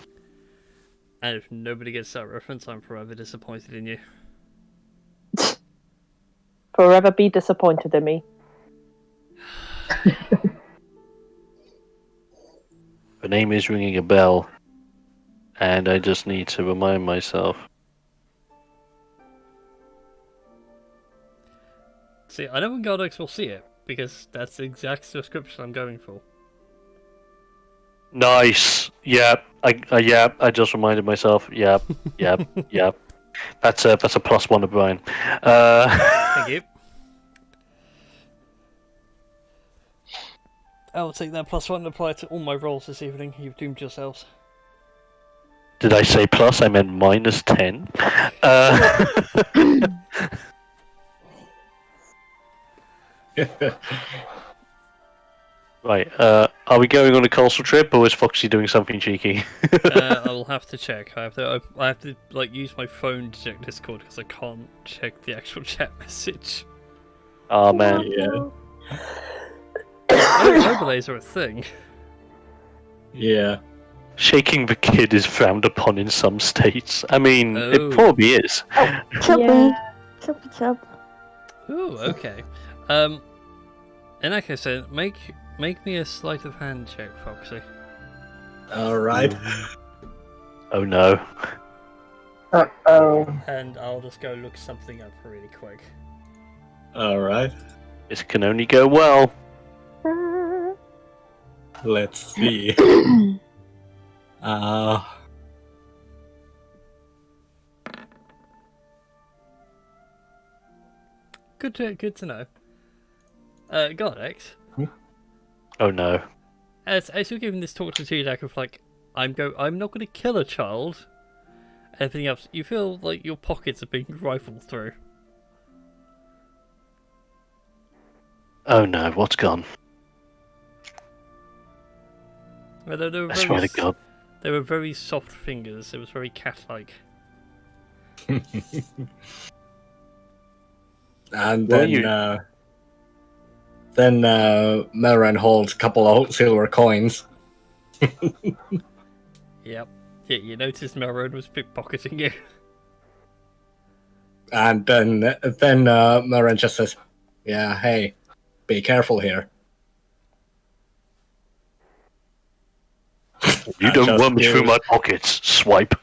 And if nobody gets that reference, I'm forever disappointed in you. Forever be disappointed in me. The name is ringing a bell, and I just need to remind myself. See, I know when Gardex will see it, because that's the exact description I'm going for. Nice. Yep. Yep. I just reminded myself. Yep. Yep. Yep. That's a +1 to Brian. Thank you. I'll take that +1 and apply it to all my rolls this evening. You've doomed yourselves. Did I say plus? I meant -10. Right. Are we going on a castle trip, or is Foxy doing something cheeky? I will have to check. I have to like use my phone to check Discord because I can't check the actual chat message. Oh man. Yeah. Oh, overlays are a thing. Yeah. Shaking the kid is frowned upon in some states. I mean, Oh. it probably is. Chubby. Yeah. Chubby chub. Ooh, okay. In that case, then, make me a sleight of hand check, Foxy. All right. Oh no. Uh-oh. And I'll just go look something up really quick. All right. This can only go well. Let's see. Good to know. Gardex, Oh no. as you're giving this talk to Tudak of like, I'm not going to kill a child. Everything else, you feel like your pockets are being rifled through. Oh no. What's gone? Well, they were I swear to God. They were very soft fingers. It was very cat-like. And Well, then Melran holds a couple of silver coins. Yep. Yeah, you noticed Melrose was pickpocketing you. And then Melran just says, "Yeah, hey, be careful here." You don't just rummage through give- my pockets. Swipe.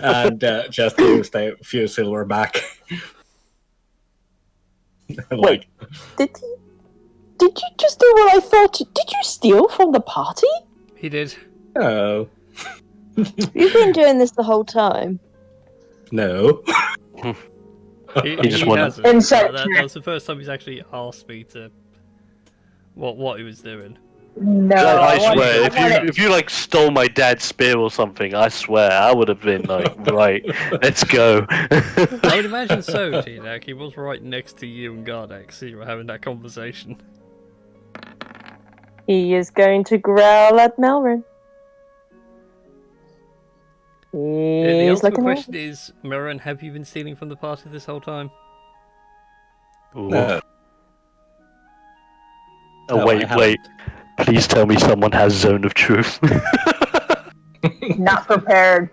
And just gives a few silver back. Like, Did you just do what I thought? Did you steal from the party? He did. oh You've been doing this the whole time. no. He just wanna- hasn't. Insight That check. was the first time he's actually asked me to what he was doing. No, I want- swear, I want it- if you like stole my dad's spear or something, I swear I would have been like, right, let's go. I would imagine so, T-Dak. He was right next to you and Gardex, so you were having that conversation. He is going to growl at Melrin. The He's ultimate looking question is, Mirren, have you been stealing from the party this whole time? Ooh. No. Oh No, I wait, haven't. wait. Please tell me someone has Zone of Truth. Not prepared.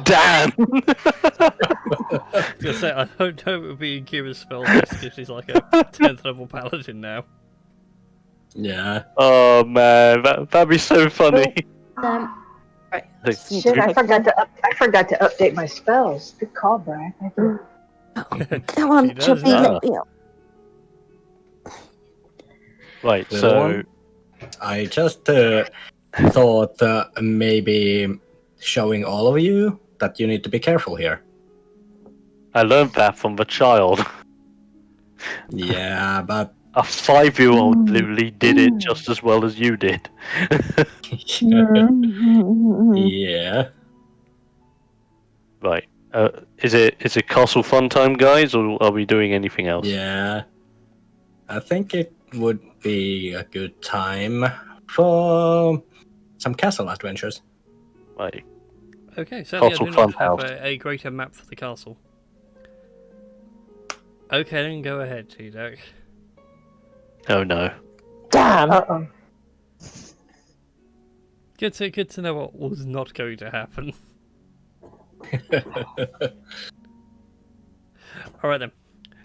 Damn! I was gonna say, I don't know if it would be in Kira's spell list because she's like a 10th level paladin now. Yeah. Oh man, that'd be so funny. Right. Like, Shit, I forgot to update my spells. Good call, Brian. Thank you. Come on, He does Chubby, that. let me up. Right, Little so one? I just thought maybe showing all of you that you need to be careful here. I learned that from the child. Yeah, but A 5-year-old literally did it just as well as you did. yeah. Right. Is it castle fun time, guys, or are we doing anything else? Yeah. I think it would be a good time for some castle adventures. Right. Okay, sadly I Castle do not have Funhouse. a greater map for the castle. Okay, then go ahead, T-Dak. Oh no. Damn. Uh-oh. Good to know what was not going to happen. Alright then.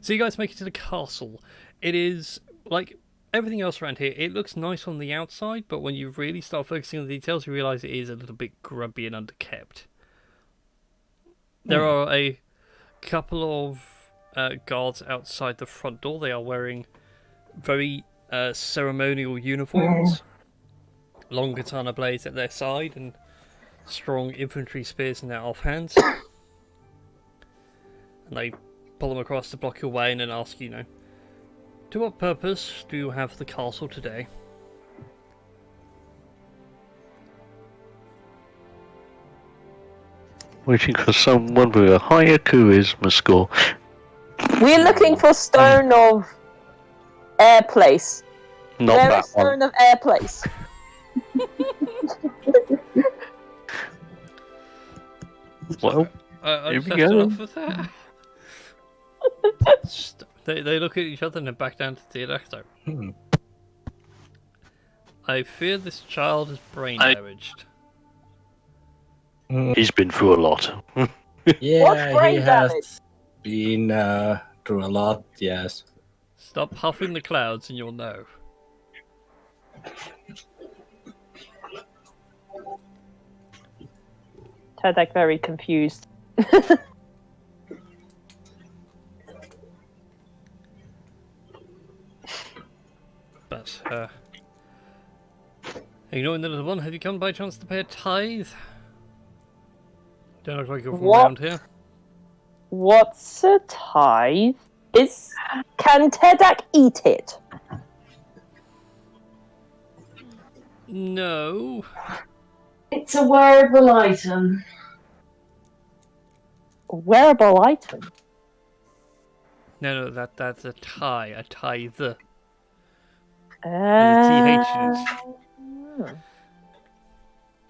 So you guys make it to the castle. It is, like everything else around here, it looks nice on the outside, but when you really start focusing on the details, you realise it is a little bit grubby and underkept. There are a couple of guards outside the front door. They are wearing very ceremonial uniforms. long katana blades at their side and strong infantry spears in their offhands. And they pull them across to block your way and then ask you, to what purpose do you have the castle today? Waiting for someone with a higher charisma score. We're looking for Stone of Air Place. Not Where that is Stone of Air Place? Well, I here just we have to go. offer that. They look at each other and then back down to Theodacto. I fear this child is brain damaged. He's been through a lot. Yeah, he brain has damage? been through a lot, yes. Stop huffing the clouds and you'll know. Tedek very confused. But, ignoring the little one, have you come by chance to pay a tithe? Don't look like you're from What? around here. What's a tithe? Can Tedek eat it? No. It's a wearable item. A wearable item? No, that's a tie, a tithe. With a TH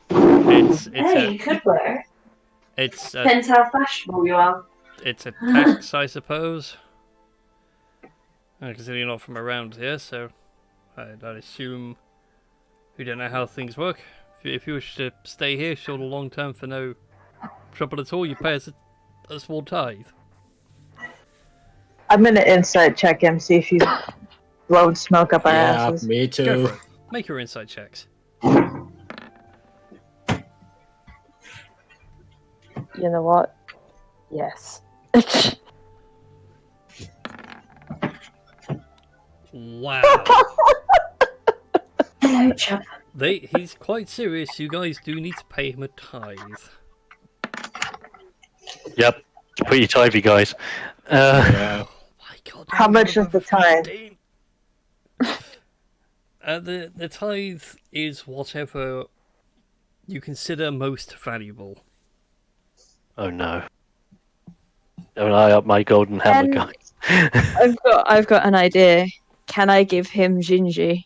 in it. Hey, you could wear. It's a, Depends how fashionable you are. it's a tax, I suppose. Considering you're not from around here, so I'd assume you don't know how things work. If you wish to stay here short or long term for no trouble at all, you pay us a small tithe. I'm gonna insight check him, see if he's blowing smoke up our Yeah, asses. me Go too. for it. Make your insight checks. You know what? Yes. Wow. Hello, chap. He's quite serious. You guys do need to pay him a tithe. Yep. Pretty tithy, guys. Yeah. My God, How much is the tithe? 15. The tithe is whatever you consider most valuable. Oh no. Don't I up my golden hammer, And- guys? I've got an idea. Can I give him Gingy?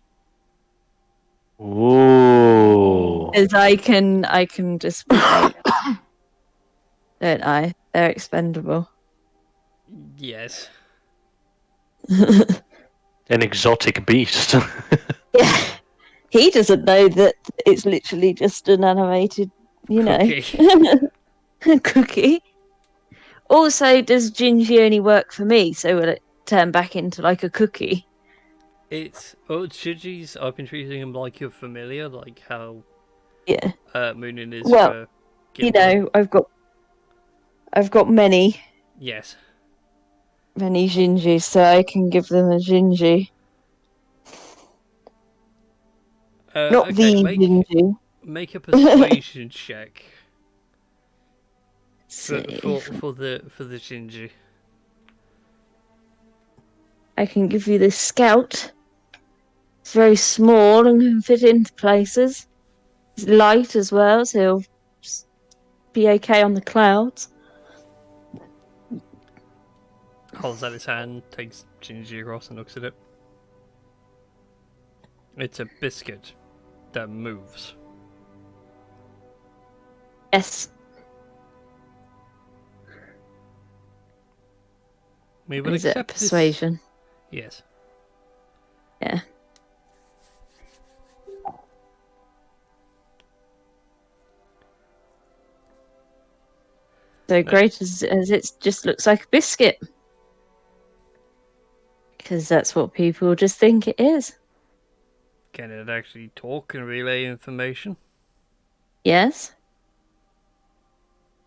Ooh. As I can just don't I? They're expendable. Yes. An exotic beast. Yeah. He doesn't know that it's literally just an animated, Cookie. cookie. Also, does Gingy only work for me? So will it turn back into like a cookie? Chiji's, I've been treating him like you're familiar, like how Yeah. Moonin is Well, for You Gilbert. know, I've got many Yes. Gingies, so I can give them a Gingy. Not Okay, the Gingy. make a persuasion check for See. the Shinji. I can give you this scout. It's very small and can fit into places. It's light as well, so he'll be okay on the clouds. Holds out his hand, takes Shinji across and looks at it. It's a biscuit that moves. Yes. We will Is it accept this. persuasion? Yes. Yeah. So great as it just looks like a biscuit. Because that's what people just think it is. Can it actually talk and relay information? Yes?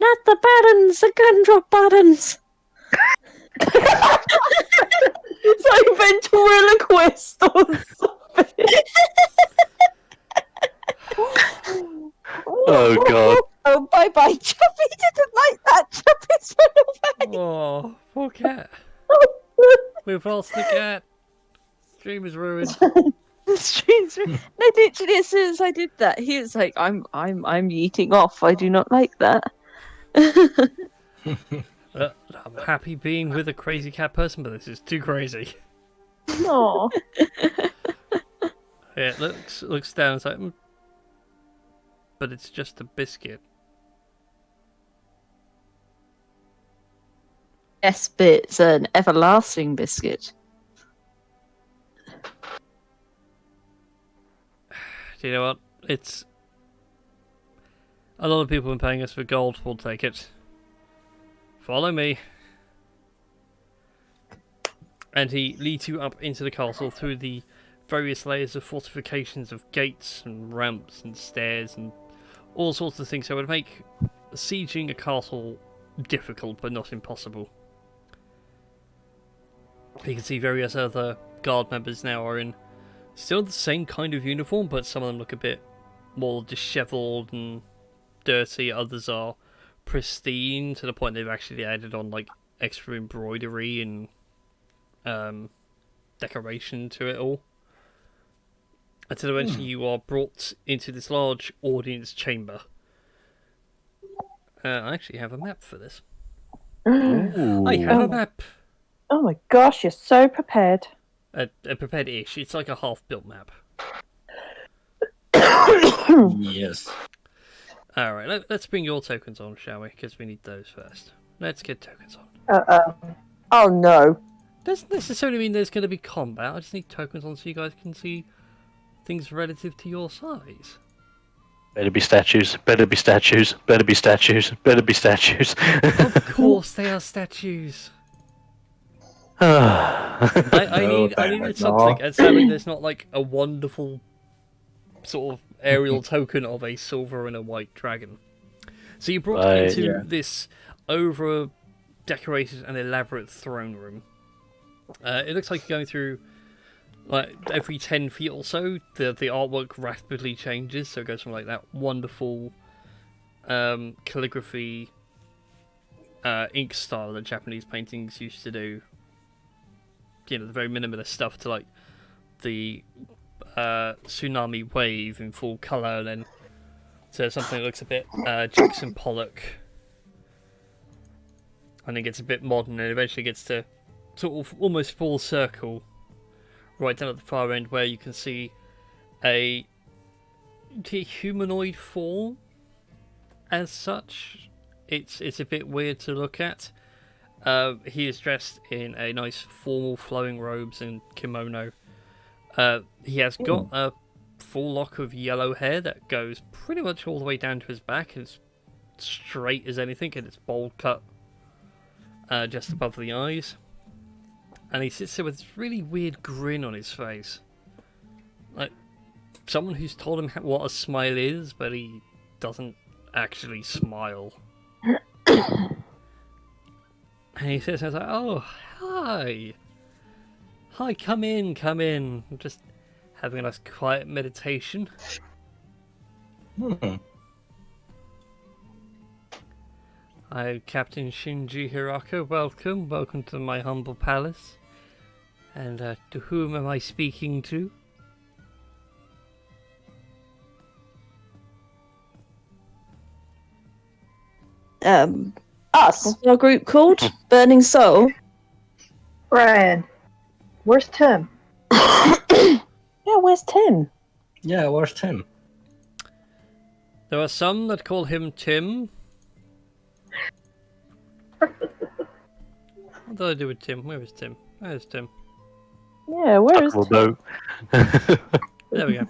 Not the buttons, the gun drop buttons! It's like ventriloquist or something. lost the cat. Stream is ruined. The streams. No, literally, as soon as I did that, he was like, "I'm yeeting off. I do not like that." I'm happy being with a crazy cat person, but this is too crazy. No. Yeah, it looks down. It's like, but it's just a biscuit. Yes, but it's an everlasting biscuit. Do you know what? It's a lot of people have been paying us for gold. We'll take it. Follow me. And he leads you up into the castle through the various layers of fortifications of gates and ramps and stairs and all sorts of things that would make sieging a castle difficult but not impossible. You can see various other guard members now are in still the same kind of uniform, but some of them look a bit more dishevelled and dirty. Others are pristine to the point they've actually added on like extra embroidery and decoration to it all. Until eventually you are brought into this large audience chamber. I actually have a map for this. I have a map. Oh my gosh, you're so prepared. A prepared-ish. It's like a half-built map. Yes. Alright, let's bring your tokens on, shall we? Because we need those first. Let's get tokens on. Oh no. Doesn't necessarily mean there's going to be combat. I just need tokens on so you guys can see things relative to your size. Better be statues. Better be statues. Better be statues. Better be statues. Of course they are statues. I needed something, and sadly there's not like a wonderful sort of aerial token of a silver and a white dragon. So you're brought into this over-decorated and elaborate throne room. It looks like you're going through, like, every 10 feet or so, the artwork rapidly changes, so it goes from like that wonderful calligraphy ink style that Japanese paintings used to do, you know, the very minimalist stuff, to like the tsunami wave in full colour, and then to something that looks a bit Jackson Pollock, and then gets a bit modern, and eventually gets to sort of almost full circle right down at the far end, where you can see a humanoid form as such. It's a bit weird to look at. He is dressed in a nice formal flowing robes and kimono. He has got a full lock of yellow hair that goes pretty much all the way down to his back. It's straight as anything, and it's bold cut just above the eyes. And he sits there with this really weird grin on his face. Like someone who's told him what a smile is, but he doesn't actually smile. And he says, like, "Oh, hi. Hi, come in. I'm just having a nice quiet meditation." I'm Captain Shinji Hirako. Welcome to my humble palace. And to whom am I speaking to? Us. What's our group called? Burning Soul? Brian, where's Tim? Yeah, where's Tim? Yeah, where's Tim? There are some that call him Tim. What did I do with Tim? Where is Tim? Where's Tim? Yeah, where is Tim? No. There we go.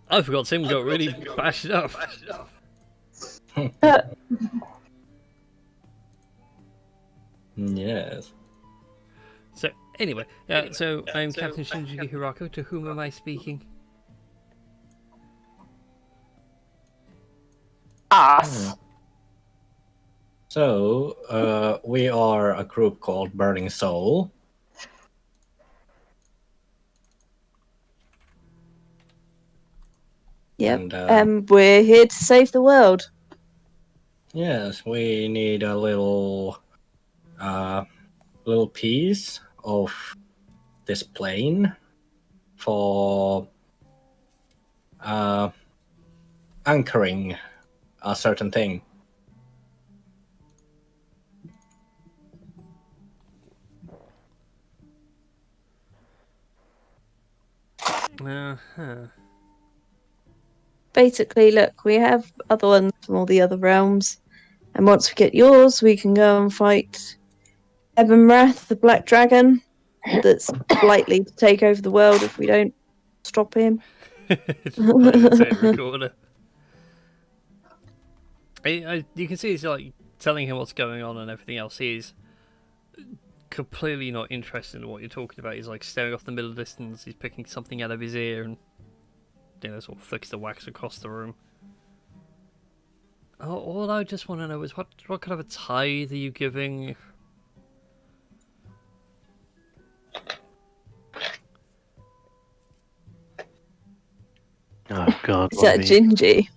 I forgot Tim got really bashed up. Yes. So, anyway, so I'm Captain Shinji Hirako. To whom am I speaking? Us. So, we are a group called Burning Soul. Yep. And, We're here to save the world. yes, we need a little little piece of this plane for anchoring a certain thing. Uh-huh. Basically, look, we have other ones from all the other realms, and once we get yours, we can go and fight Ebonrath, the Black Dragon, that's likely to take over the world if we don't stop him. Just playing the tape recorder. You can see he's like telling him what's going on and everything else. He's completely not interested in what you're talking about. He's like staring off the middle distance. He's picking something out of his ear and sort of flicks the wax across the room. All I just want to know is what kind of a tithe are you giving? Oh God! Is that Gingy?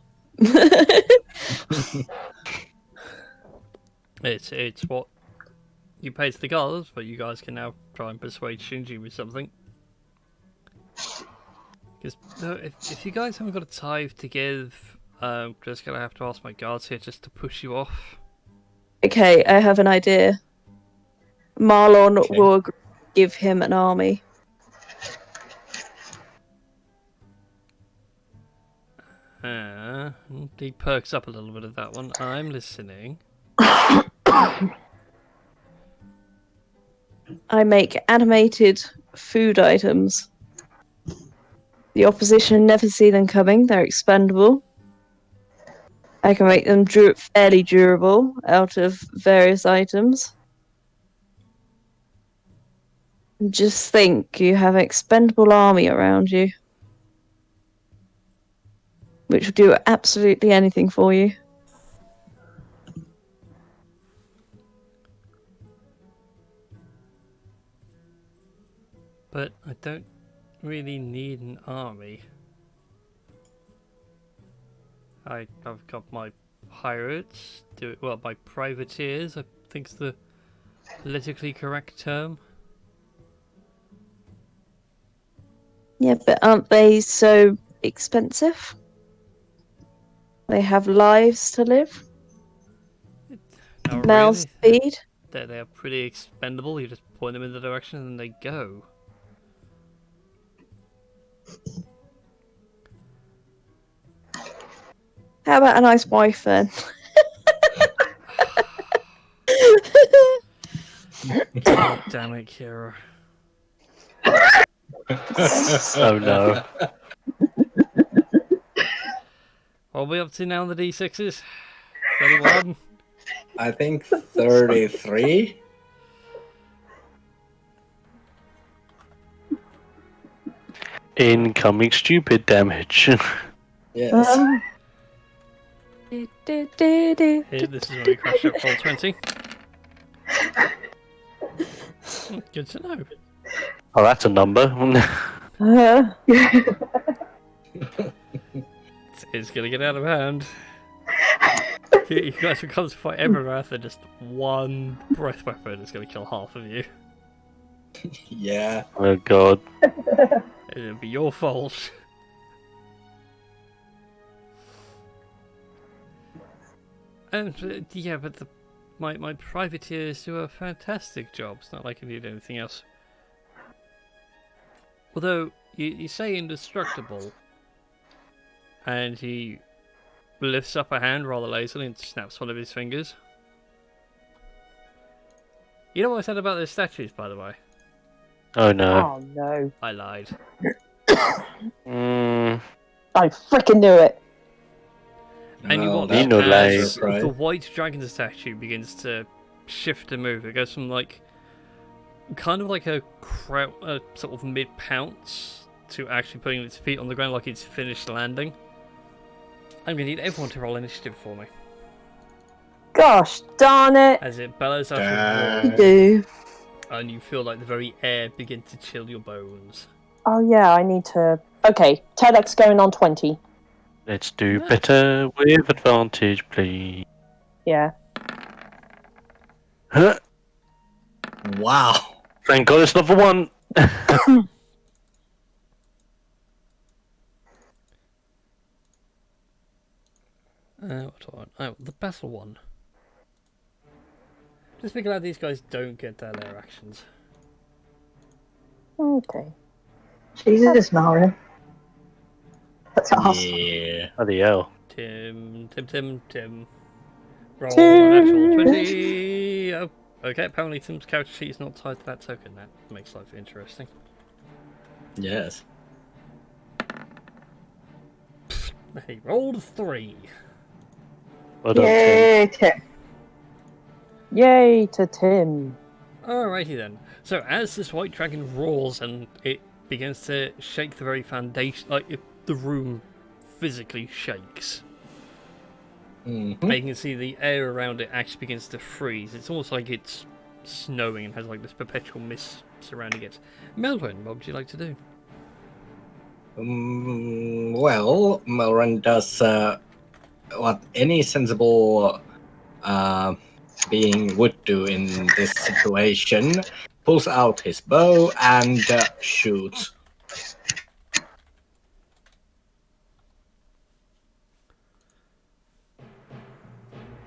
It's what you pay to the gods, but you guys can now try and persuade Shinji with something. Because if you guys haven't got a tithe to give, I'm just gonna have to ask my guards here just to push you off. Okay, I have an idea. Marlon Okay. will give him an army. He perks up a little bit of that one. I'm listening. I make animated food items. The opposition never see them coming. They're expendable. I can make them fairly durable out of various items. Just think, you have an expendable army around you, which will do absolutely anything for you. But I don't really need an army. I've got my pirates, my privateers, I think's the politically correct term. Yeah, but aren't they so expensive? They have lives to live. Not Male really. speed. They're pretty expendable. You just point them in the direction and they go. How about a nice wife then? God damn it, Kira. Oh no! What are we up to now on the D6s? 31? I think 33. Incoming stupid damage. Yes. Here, this is when we crash up roll 20. Good to know. Oh, that's a number. It's gonna get out of hand. You guys will come to fight Everwrath and just one breath weapon is gonna kill half of you. Yeah. Oh God! It'll be your fault. And yeah, but my privateers do a fantastic job. It's not like I need anything else. Although you say indestructible, and he lifts up a hand rather lazily and snaps one of his fingers. You know what I said about those statues, by the way? Oh no! Oh no. I lied. Mm, I freaking knew it. And you watch You know, as right. the white dragon statue begins to shift and move. It goes from kind of like a sort of mid pounce to actually putting its feet on the ground like it's finished landing. I'm gonna need everyone to roll initiative for me Gosh darn it. as it bellows out a Damn. roar, Do. and you feel like the very air begin to chill your bones. Oh yeah, I need to. Okay, TEDx going on 20. let's do better with advantage, please. Yeah. Huh? Wow. Thank God it's not for one. What do I want? Oh, the battle one. Just be glad these guys don't get their actions. Okay. Jesus, Malrin. That's awesome. Yeah. Bloody hell. Tim. Roll Tim. a natural 20. Oh, okay, apparently Tim's character sheet is not tied to that token. That makes life interesting. Yes. He rolled a 3. Well done, Tim. Yay, Tim. Yay to Tim. Alrighty then. So as this white dragon roars and it begins to shake the very foundation, the room physically shakes. Mm-hmm. And you can see the air around it actually begins to freeze. It's almost like it's snowing and has like this perpetual mist surrounding it. Melvin, what would you like to do? Well, Melran does what any sensible being would do in this situation. Pulls out his bow and shoots.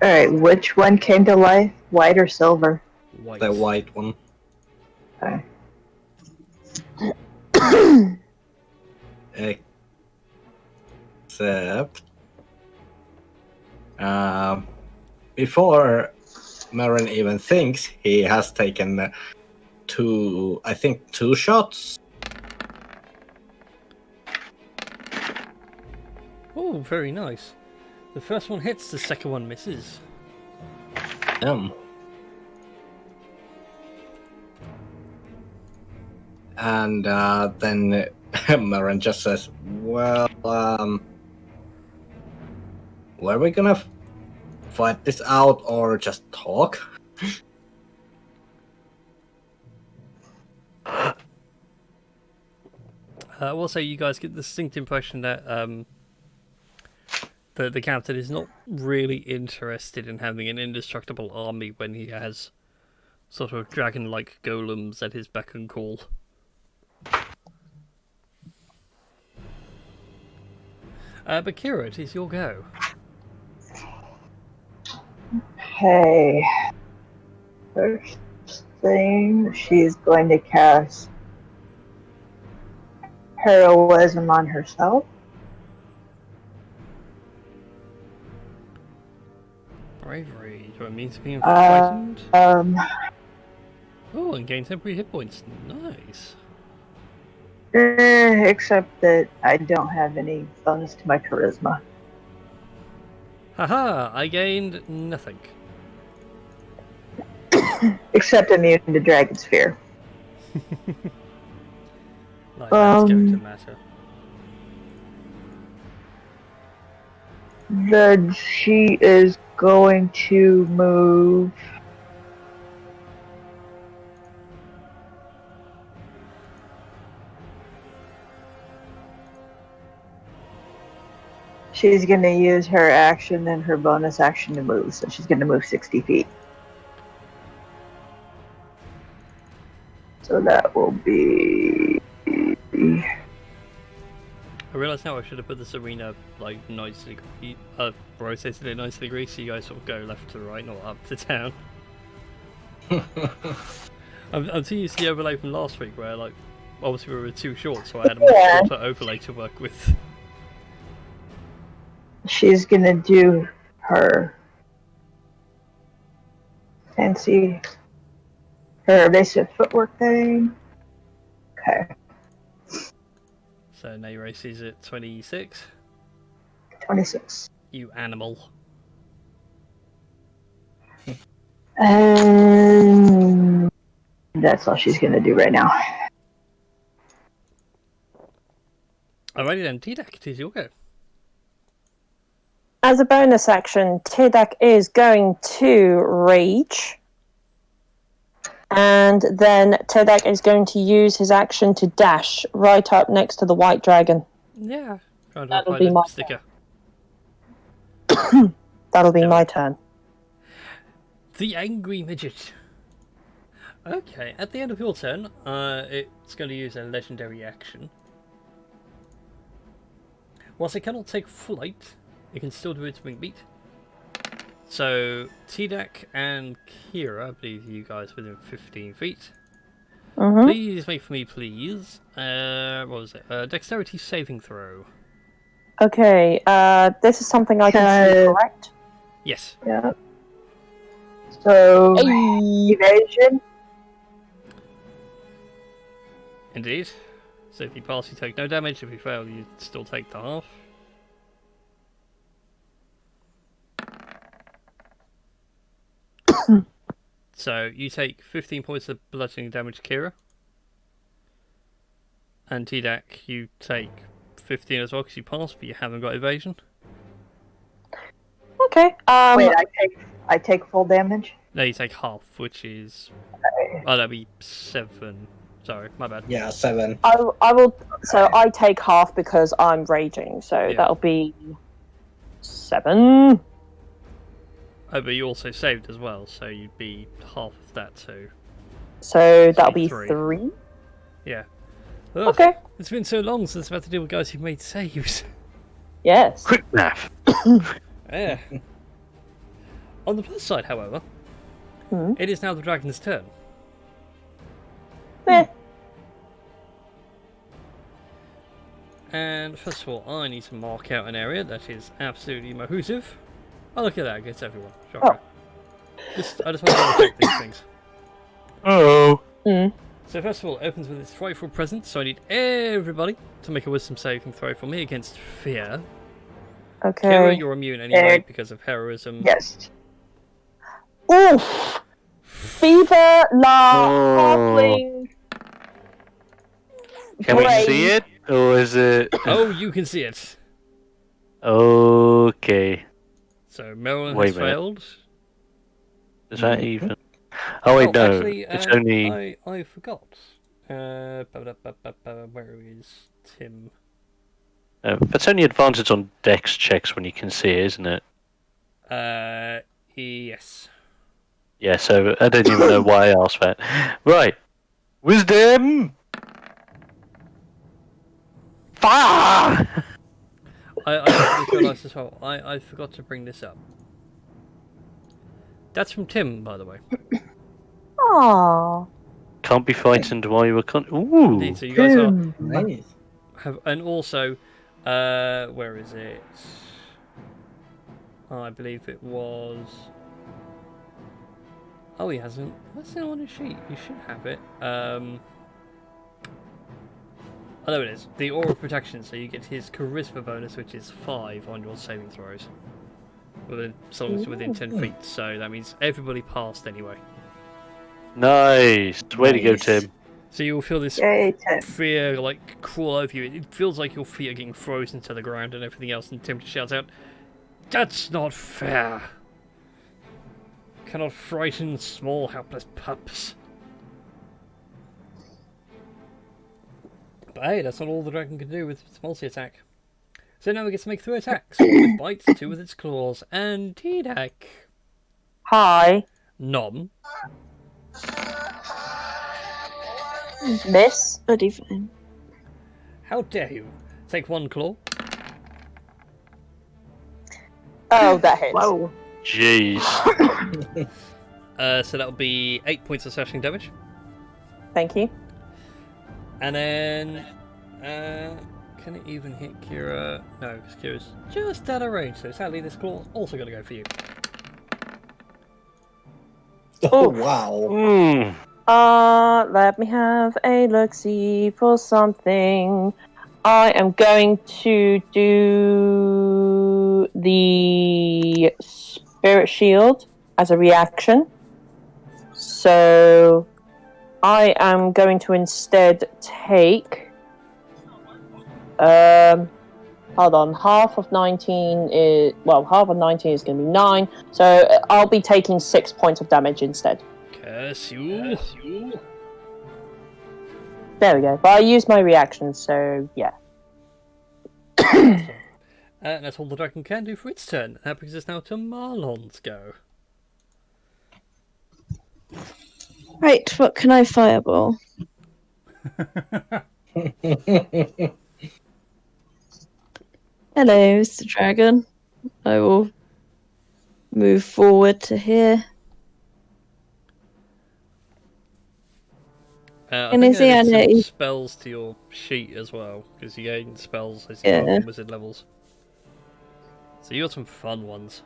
Alright, which one came to life? White or silver? White. The white one. Okay. Except before Marin even thinks, he has taken two shots. Oh, very nice. The first one hits, the second one misses. And then Marin just says, well, were we gonna fight this out or just talk? I will say you guys get the distinct impression that the captain is not really interested in having an indestructible army when he has sort of dragon-like golems at his beck and call. But Kira, it is your go. Okay. First thing, she's going to cast heroism on herself. Bravery. Do I mean to be frightened? Oh, and gain temporary hit points. Nice. Except that I don't have any bonus to my charisma. Haha, I gained nothing. Except immune to Dragon's Fear. Like, that's going to matter. Then she is going to move. She's going to use her action and her bonus action to move, so she's going to move 60 feet. So that will be... I realise now I should have put this arena like 90 degrees, rotated at 90 degrees so you guys sort of go left to right, not up to down. I'm too used to the overlay from last week where like obviously we were too short, so I had a much shorter overlay to work with. She's gonna do her fancy, her evasive footwork thing. Okay. So now your AC is at 26. 26. You animal. And that's all she's gonna do right now. Alrighty then, T-Deck, it is your go. As a bonus action, Tidak is going to rage. And then Tidak is going to use his action to dash right up next to the white dragon. Yeah. Trying to That'll apply be the my sticker. That'll be No. my turn. The angry midget Okay, at the end of your turn, it's going to use a legendary action. Whilst it cannot take flight, it can still do its wing beat. So, Tidak and Kira, I believe you guys within 15 feet. Mm-hmm. Please make for me, please. What was it? Dexterity saving throw. Okay, this is something I can see, Okay. correct? Yes. Yeah. So Hey. evasion. Indeed. So if you pass, you take no damage. If you fail, you still take the half. So you take 15 points of bludgeoning damage, Kira. And Tidak, you take 15 as well because you passed, but you haven't got evasion. Okay. Wait, I take full damage. No, you take half, which is... Oh, that'd be 7. Sorry, my bad. Yeah, 7. I will. So I take half because I'm raging. So Yeah. that'll be 7. Oh, but you also saved as well, so you'd be half of that too. So that'll be be 3. 3. Yeah. Ugh, Okay. It's been so long since I've had to deal with guys who've made saves. Yes. Quick math. Yeah. On the plus side, however, it is now the dragon's turn. Eh. And first of all, I need to mark out an area that is absolutely mahoosive. Oh, look at that, it gets everyone. Shocker. I just want to check these things. Oh. So first of all, it opens with its frightful presence, so I need everybody to make a wisdom saving throw for me against fear. Okay. Kira, you're immune anyway because of heroism. Yes. Oof. Fever, halfling. Can we brain. see it? Or is it... Oh, you can see it. Okay. So Marilyn Wait has a minute. failed. Is that even? Oh wait, no. Actually, It's only... I forgot. Where is Tim? That's only advantage on dex checks when you can see it, isn't it? Yes. Yeah, so I don't even know why I asked that. Right. Wisdom! Fire! I just realised as well. I forgot to bring this up. That's from Tim, by the way. Aww. Can't be frightened while you were Ooh! Indeed, so you guys are Nice. and also, where is it? Oh, I believe it was. Oh, he hasn't. What's it on his sheet? You should have it. Oh, there it is. The aura of protection. So you get his charisma bonus, which is 5 on your saving throws. So long as you're within 10 feet. So that means everybody passed anyway. Nice! Way to go, Nice. Tim. So you'll feel this Yay, Tim. fear like crawl over you. It feels like your feet are getting frozen to the ground and everything else. And Tim just shouts out, "That's not fair! Cannot frighten small helpless pups." But hey, that's not all the dragon can do with its multi-attack. So now we get to make 3 attacks. 1 with bites, 2 with its claws, and Tidak. Hi. Nom. Miss. Bloody fine. How dare you? Take 1 claw. Oh, that hits. Whoa. Jeez. So that'll be 8 points of slashing damage. Thank you. And then, can it even hit Kira? No, because Kira's just out of range, so sadly this claw's also going to go for you. Oh, wow. Let me have a look-see for something. I am going to do the Spirit Shield as a reaction. So I am going to instead take hold on, half of 19 is half of 19 is going to be 9, so I'll be taking 6 points of damage instead. Curse you. There we go. But I used my reaction, so yeah. That's all the dragon can do for its turn. That brings us now to Marlon's go. Right, what can I fireball? Hello, Mr. Dragon. I will move forward to here. I And think is I he added some any? spells to your sheet as well, because you gain spells as you go up Yeah. in wizard levels. So you got some fun ones.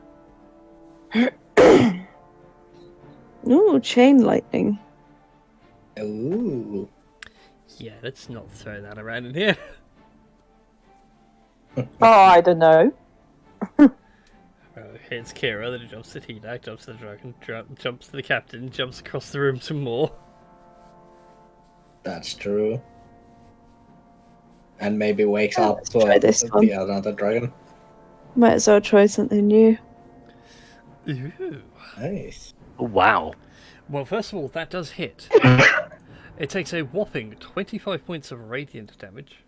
Ooh, chain lightning. Ooh. Yeah, let's not throw that around in here. Oh, I don't know. Hits Kira, then it jumps to T-Dag, jumps to the dragon, jumps to the captain, jumps across the room some more. That's true. And maybe wakes Oh, up let's try this one. the another dragon. Might as well try something new. Ooh. Nice. Wow. Well, first of all, that does hit. It takes a whopping 25 points of radiant damage.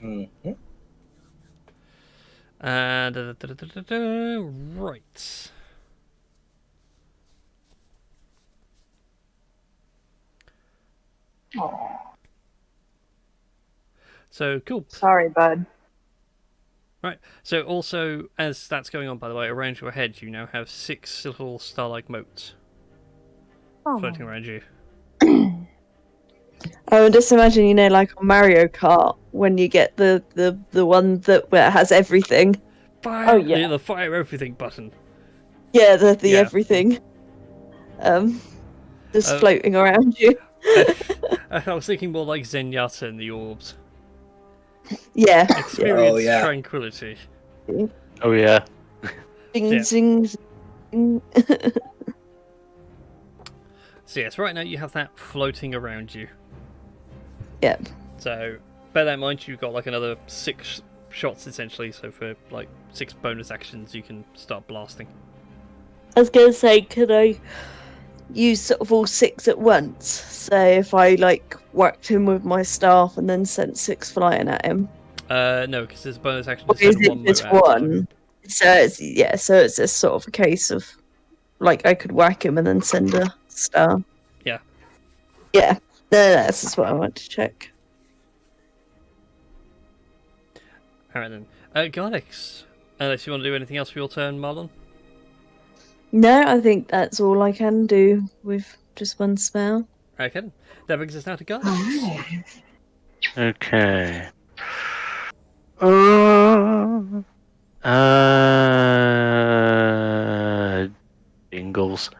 Mm-hmm. And right. Oh, So cool. sorry, bud. Right. So also, as that's going on, by the way, around your head, you now have 6 little star-like motes floating around you. I would just imagine, you know, like on Mario Kart, when you get the one that where it has everything. Fire! Oh, yeah. The fire everything button. Yeah, the Yeah. everything. Just Uh, floating around you. I was thinking more like Zenyatta and the orbs. Yeah. Experience Oh, yeah. tranquility. Oh yeah. Zing, Yeah. zing, zing. So yes, right now you have that floating around you. Yep. So bear that in mind, you've got like another 6 shots essentially, so for like 6 bonus actions you can start blasting. I was gonna say, could I use sort of all 6 at once? So if I like whacked him with my staff and then sent 6 flying at him, No, because there's a bonus action or to send is it one mote just at a time. one? So it's just sort of a case of like I could whack him and then send a star. Yeah. Yeah. No, that's just what I want to check. Alright then. Garnix, unless you want to do anything else for your turn, Marlon? No, I think that's all I can do with just one spell. Okay then. That brings us now to Garnix. Okay. Dingles.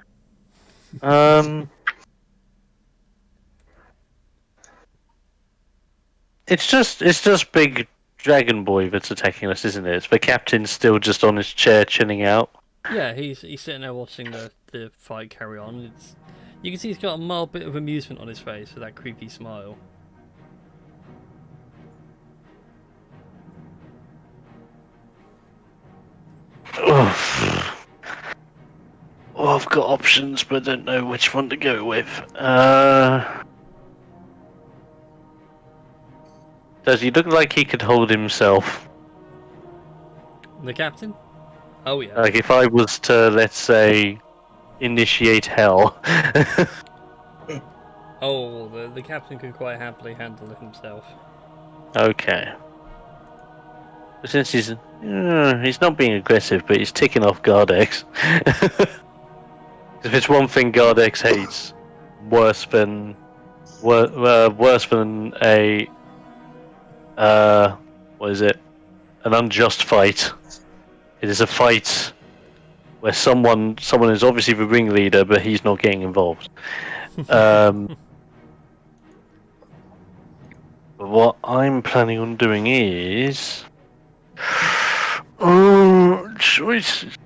It's just big dragon boy that's attacking us, isn't it? The captain's still just on his chair chilling out. Yeah, he's sitting there watching the fight carry on. You can see he's got a mild bit of amusement on his face with that creepy smile. Oh, I've got options, but don't know which one to go with. Does he look like he could hold himself? The captain? Oh yeah. Like if I was to, let's say, initiate hell. Oh, the captain can quite happily handle it himself. Okay. But since he's not being aggressive, but he's ticking off Gardex. If it's one thing Gardex hates, worse than a what is it? An unjust fight. It is a fight where someone is obviously the ringleader, but he's not getting involved. But what I'm planning on doing is choices.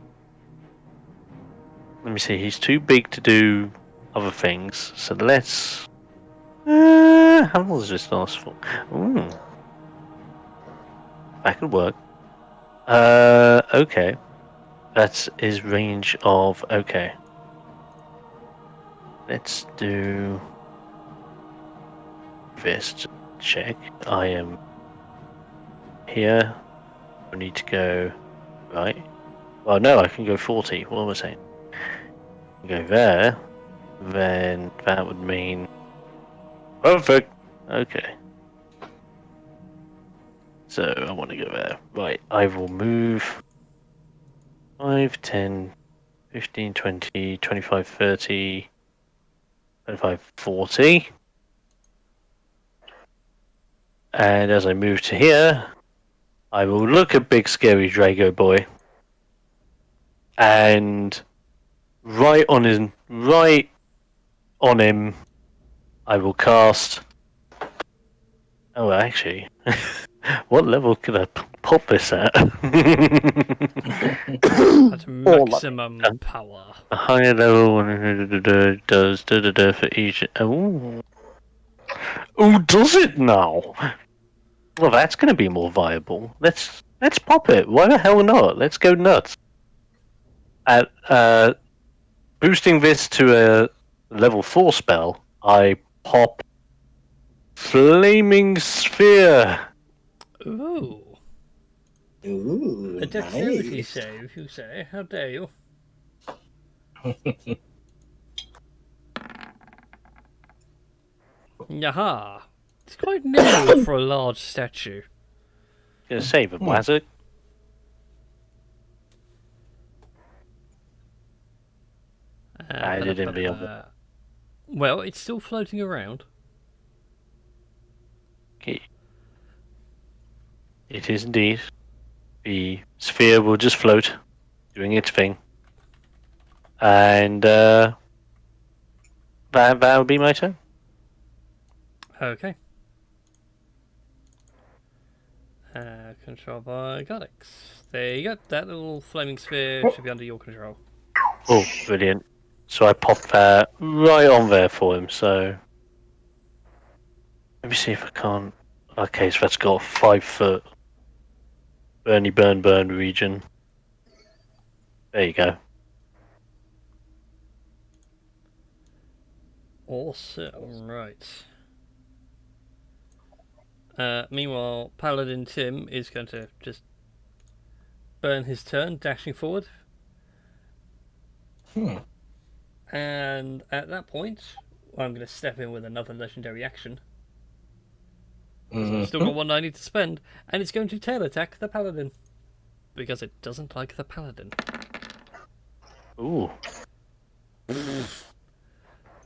Let me see. He's too big to do other things, so let's. How long does this last for? Ooh. That could work. Okay. That's his range of. Okay. Let's do this. Just check. I am here. I need to go right. Well, no, I can go 40. What am I saying? I can go there. then that would mean... Perfect! Okay. So, I want to go there. Right, I will move 5, 10, 15, 20, 25, 30, 25, 40. And as I move to here, I will look at Big Scary Drago Boy. And right on him, I will cast... Oh, actually... What level could I pop this at? At All of it. maximum power. A higher level does for each. Oh, does it now? Well, that's going to be more viable. Let's pop it. Why the hell not? Let's go nuts. At boosting this to a level 4 spell, I pop Flaming Sphere. Ooh. Ooh, A dexterity nice. save, you say? How dare you? Yaha. It's quite nimble for a large statue. Gonna save him, was it? I didn't realize. Well, it's still floating around. Okay. It is indeed. The sphere will just float, doing its thing. And that would be my turn. Okay. Controlled by Godix. There you go. That little flaming sphere should be under your control. Oh, brilliant. So I pop that right on there for him, so... Let me see if I can't... Okay, so that's got a 5-foot burn region. There you go. Awesome, right. Meanwhile, Paladin Tim is going to just burn his turn, dashing forward. And at that point, I'm going to step in with another legendary action. I've still got one I need to spend, and it's going to tail attack the Paladin. Because it doesn't like the Paladin. Ooh.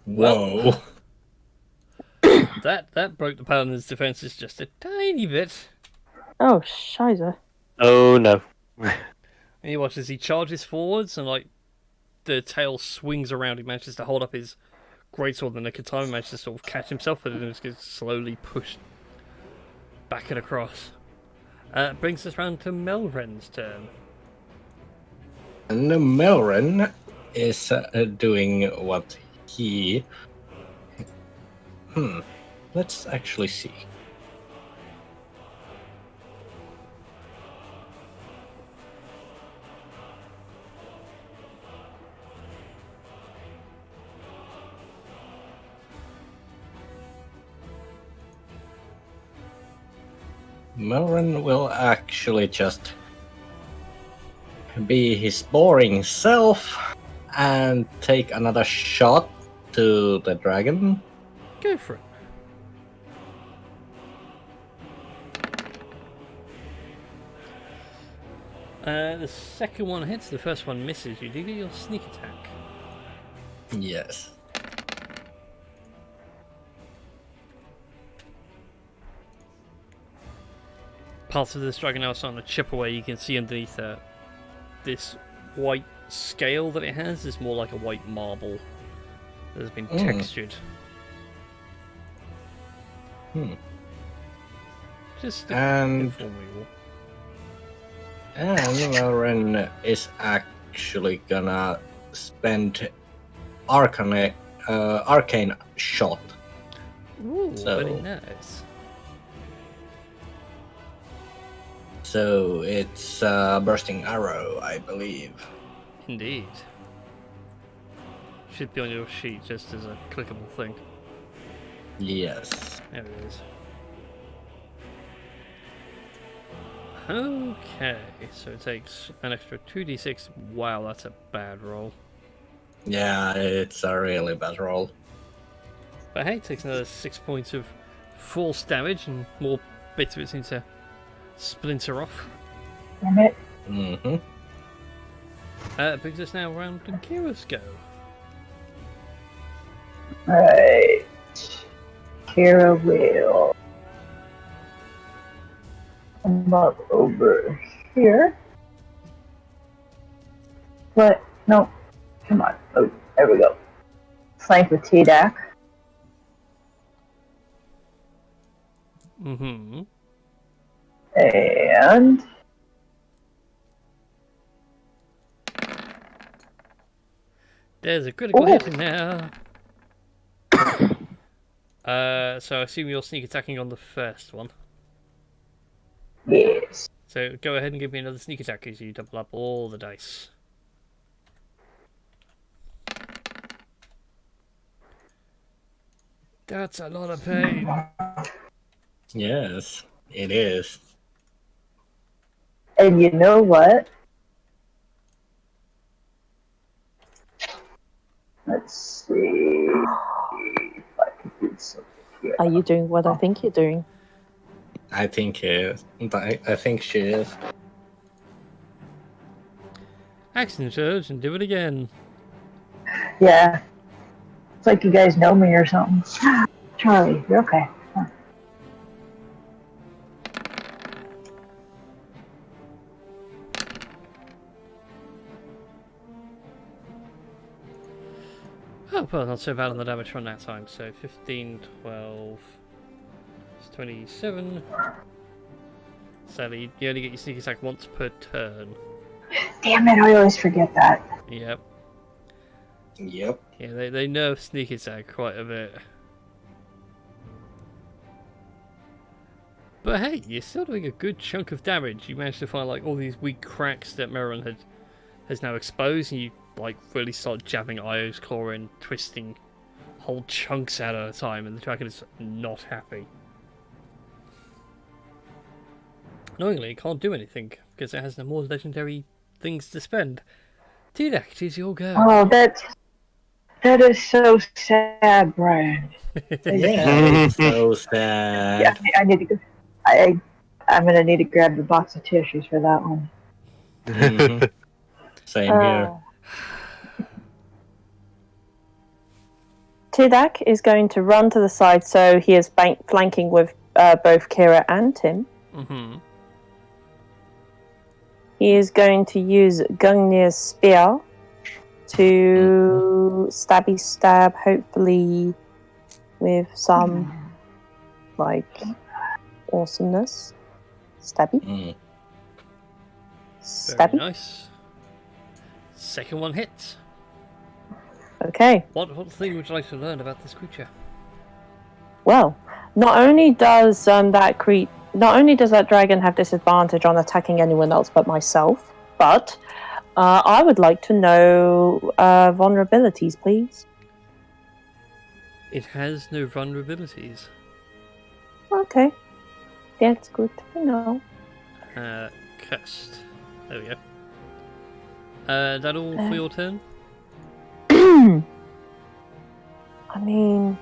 Whoa. That broke the Paladin's defenses just a tiny bit. Oh, shiza. Oh no. And you watch as he charges forwards and like the tail swings around. He manages to hold up his greatsword, and the katana manages to sort of catch himself, but then just gets slowly pushed back and across. Brings us round to Melren's turn. And Melren is doing what he... Let's actually see. Melren will actually just be his boring self and take another shot to the dragon. Go for it. The second one hits, the first one misses. You do get your sneak attack. Yes. Parts of this dragon now are starting to chip away. You can see underneath this white scale that it has is more like a white marble that has been textured. Just And inform you all. Melren is actually gonna spend arcane shot. Ooh, So- very nice. So it's bursting arrow, I believe. Indeed. Should be on your sheet just as a clickable thing. Yes. There it is. Okay, so it takes an extra 2d6. Wow, that's a bad roll. Yeah, it's a really bad roll. But hey, takes another 6 points of force damage, and more bits of it seem to splinter off. Damn it. Mm-hmm. Brings us now around to Kira's go. Alright. Kira will come up over here. But, no. Come on. Oh, there we go. Flank with T-Dac. Mm-hmm. And There's a critical Ooh. hit in there. So I assume you're sneak attacking on the first one. yes. So go ahead and give me another sneak attack as you double up all the dice. That's a lot of pain. Yes, it is. And you know what? Let's see if I can do something here. Are you doing what I think you're doing? I think he is. I think she is. Action surge and do it again. Yeah. It's like you guys know me or something. Charlie, you're okay. Oh, well, not so bad on the damage from that time. So 15, 12, it's 27. Sadly, you only get your sneak attack once per turn. Damn it, I always forget that. Yep. Yep. Yeah, they nerf sneak attack quite a bit. But hey, you're still doing a good chunk of damage. You managed to find like all these weak cracks that Meron has now exposed, and you like really start jabbing Io's claw in, twisting whole chunks out at a time, and the dragon is not happy. Annoyingly, it can't do anything because it has no more legendary things to spend. T-Dac, it is your go. Oh, that is so sad, Brian. Yeah, it's so sad. Yeah, I need to go. I'm gonna need to grab the box of tissues for that one. Mhm. Same here. Tidak is going to run to the side, so he is flanking with both Kira and Tim. Mm-hmm. He is going to use Gungnir's spear to stabby stab, hopefully with some like awesomeness. Stabby. Mm. Very Stabby. nice. Second one hits. Okay. What thing would you like to learn about this creature? Well, not only does that dragon have disadvantage on attacking anyone else but myself, but I would like to know vulnerabilities, please. It has no vulnerabilities. Okay. That's good to know. Cursed. There we go. That all for your turn? I mean,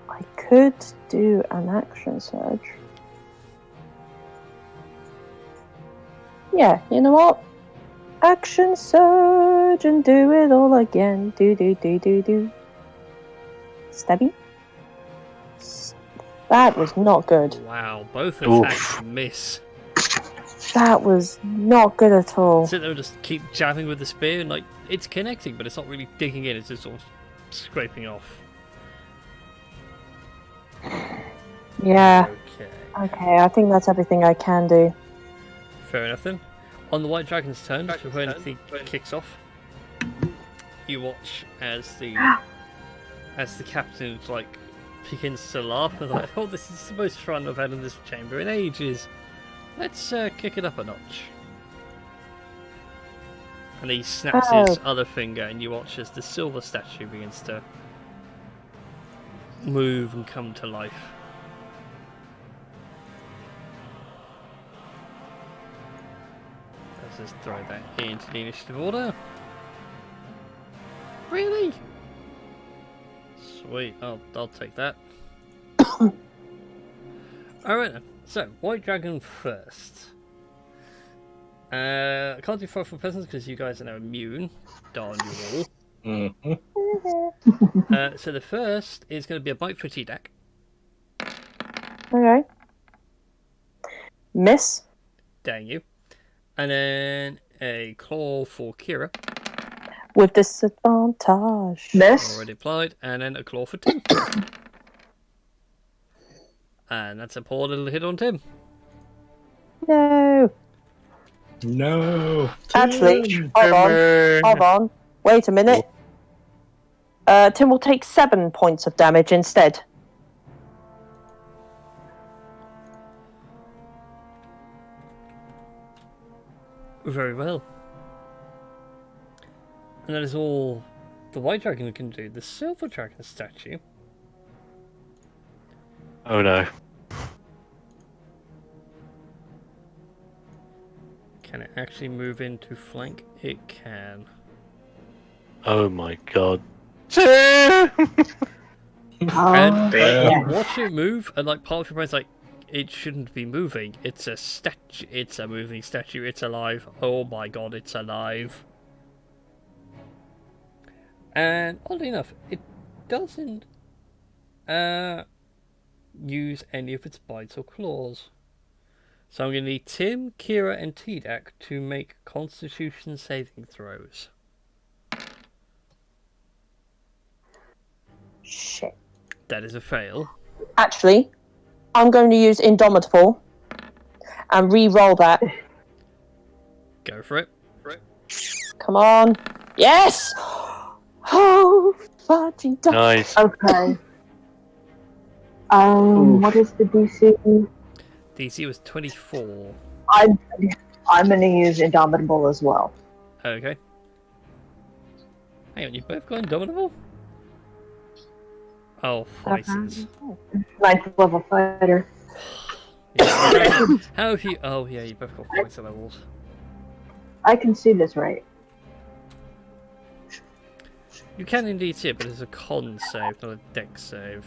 I could do an action surge. Yeah, you know what? Action surge and do it all again. Do. Stabby? That was not good. Wow, both Oof. attacks miss. That was not good at all. Sit there and just keep jabbing with the spear, and like it's connecting, but it's not really digging in. It's just sort of scraping off. Yeah. Okay. Okay, I think that's everything I can do. Fair enough then. On the White Dragon's turn, before anything kicks off, you watch as the captain like begins to laugh and like, oh, this is the most fun I've had in this chamber in ages. Let's kick it up a notch. And he snaps his other finger, and you watch as the silver statue begins to move and come to life. Let's just throw that into the initiative order. Sweet, I'll take that. Alright then. So, White Dragon first. I can't do frothful presence because you guys are now immune. Darn you all. So the first is going to be a bite for T-Dac. Okay. Miss. Dang you. And then a claw for Kira. With disadvantage. Miss. Already applied. And then a claw for Tim. And that's a poor little hit on Tim. No. No. Actually, hold on. Wait a minute. Tim will take 7 points of damage instead. Very well. And that is all the White Dragon can do. The Silver Dragon statue. Oh no. Can it actually move into flank? It can. Oh my god. And yeah. you watch it move, and like part of your brain's like, it shouldn't be moving. It's a statue. It's a moving statue. It's alive. Oh my god, it's alive. And oddly enough, it doesn't use any of its bites or claws. So I'm going to need Tim, Kira, and T-Dac to make Constitution saving throws. Shit. That is a fail. Actually, I'm going to use Indomitable and re-roll that. Go for it. Come on. Yes! Oh, fucking Nice. Okay. What is the DC? DC was 24. I'm gonna use Indomitable as well. Okay. Hang on, you both got Indomitable? Oh, fighters. 9th level fighter. Yeah, how have you... Oh, yeah, you both got fighter levels. I can see this right. You can indeed see it, but it's a con save, not a dex save.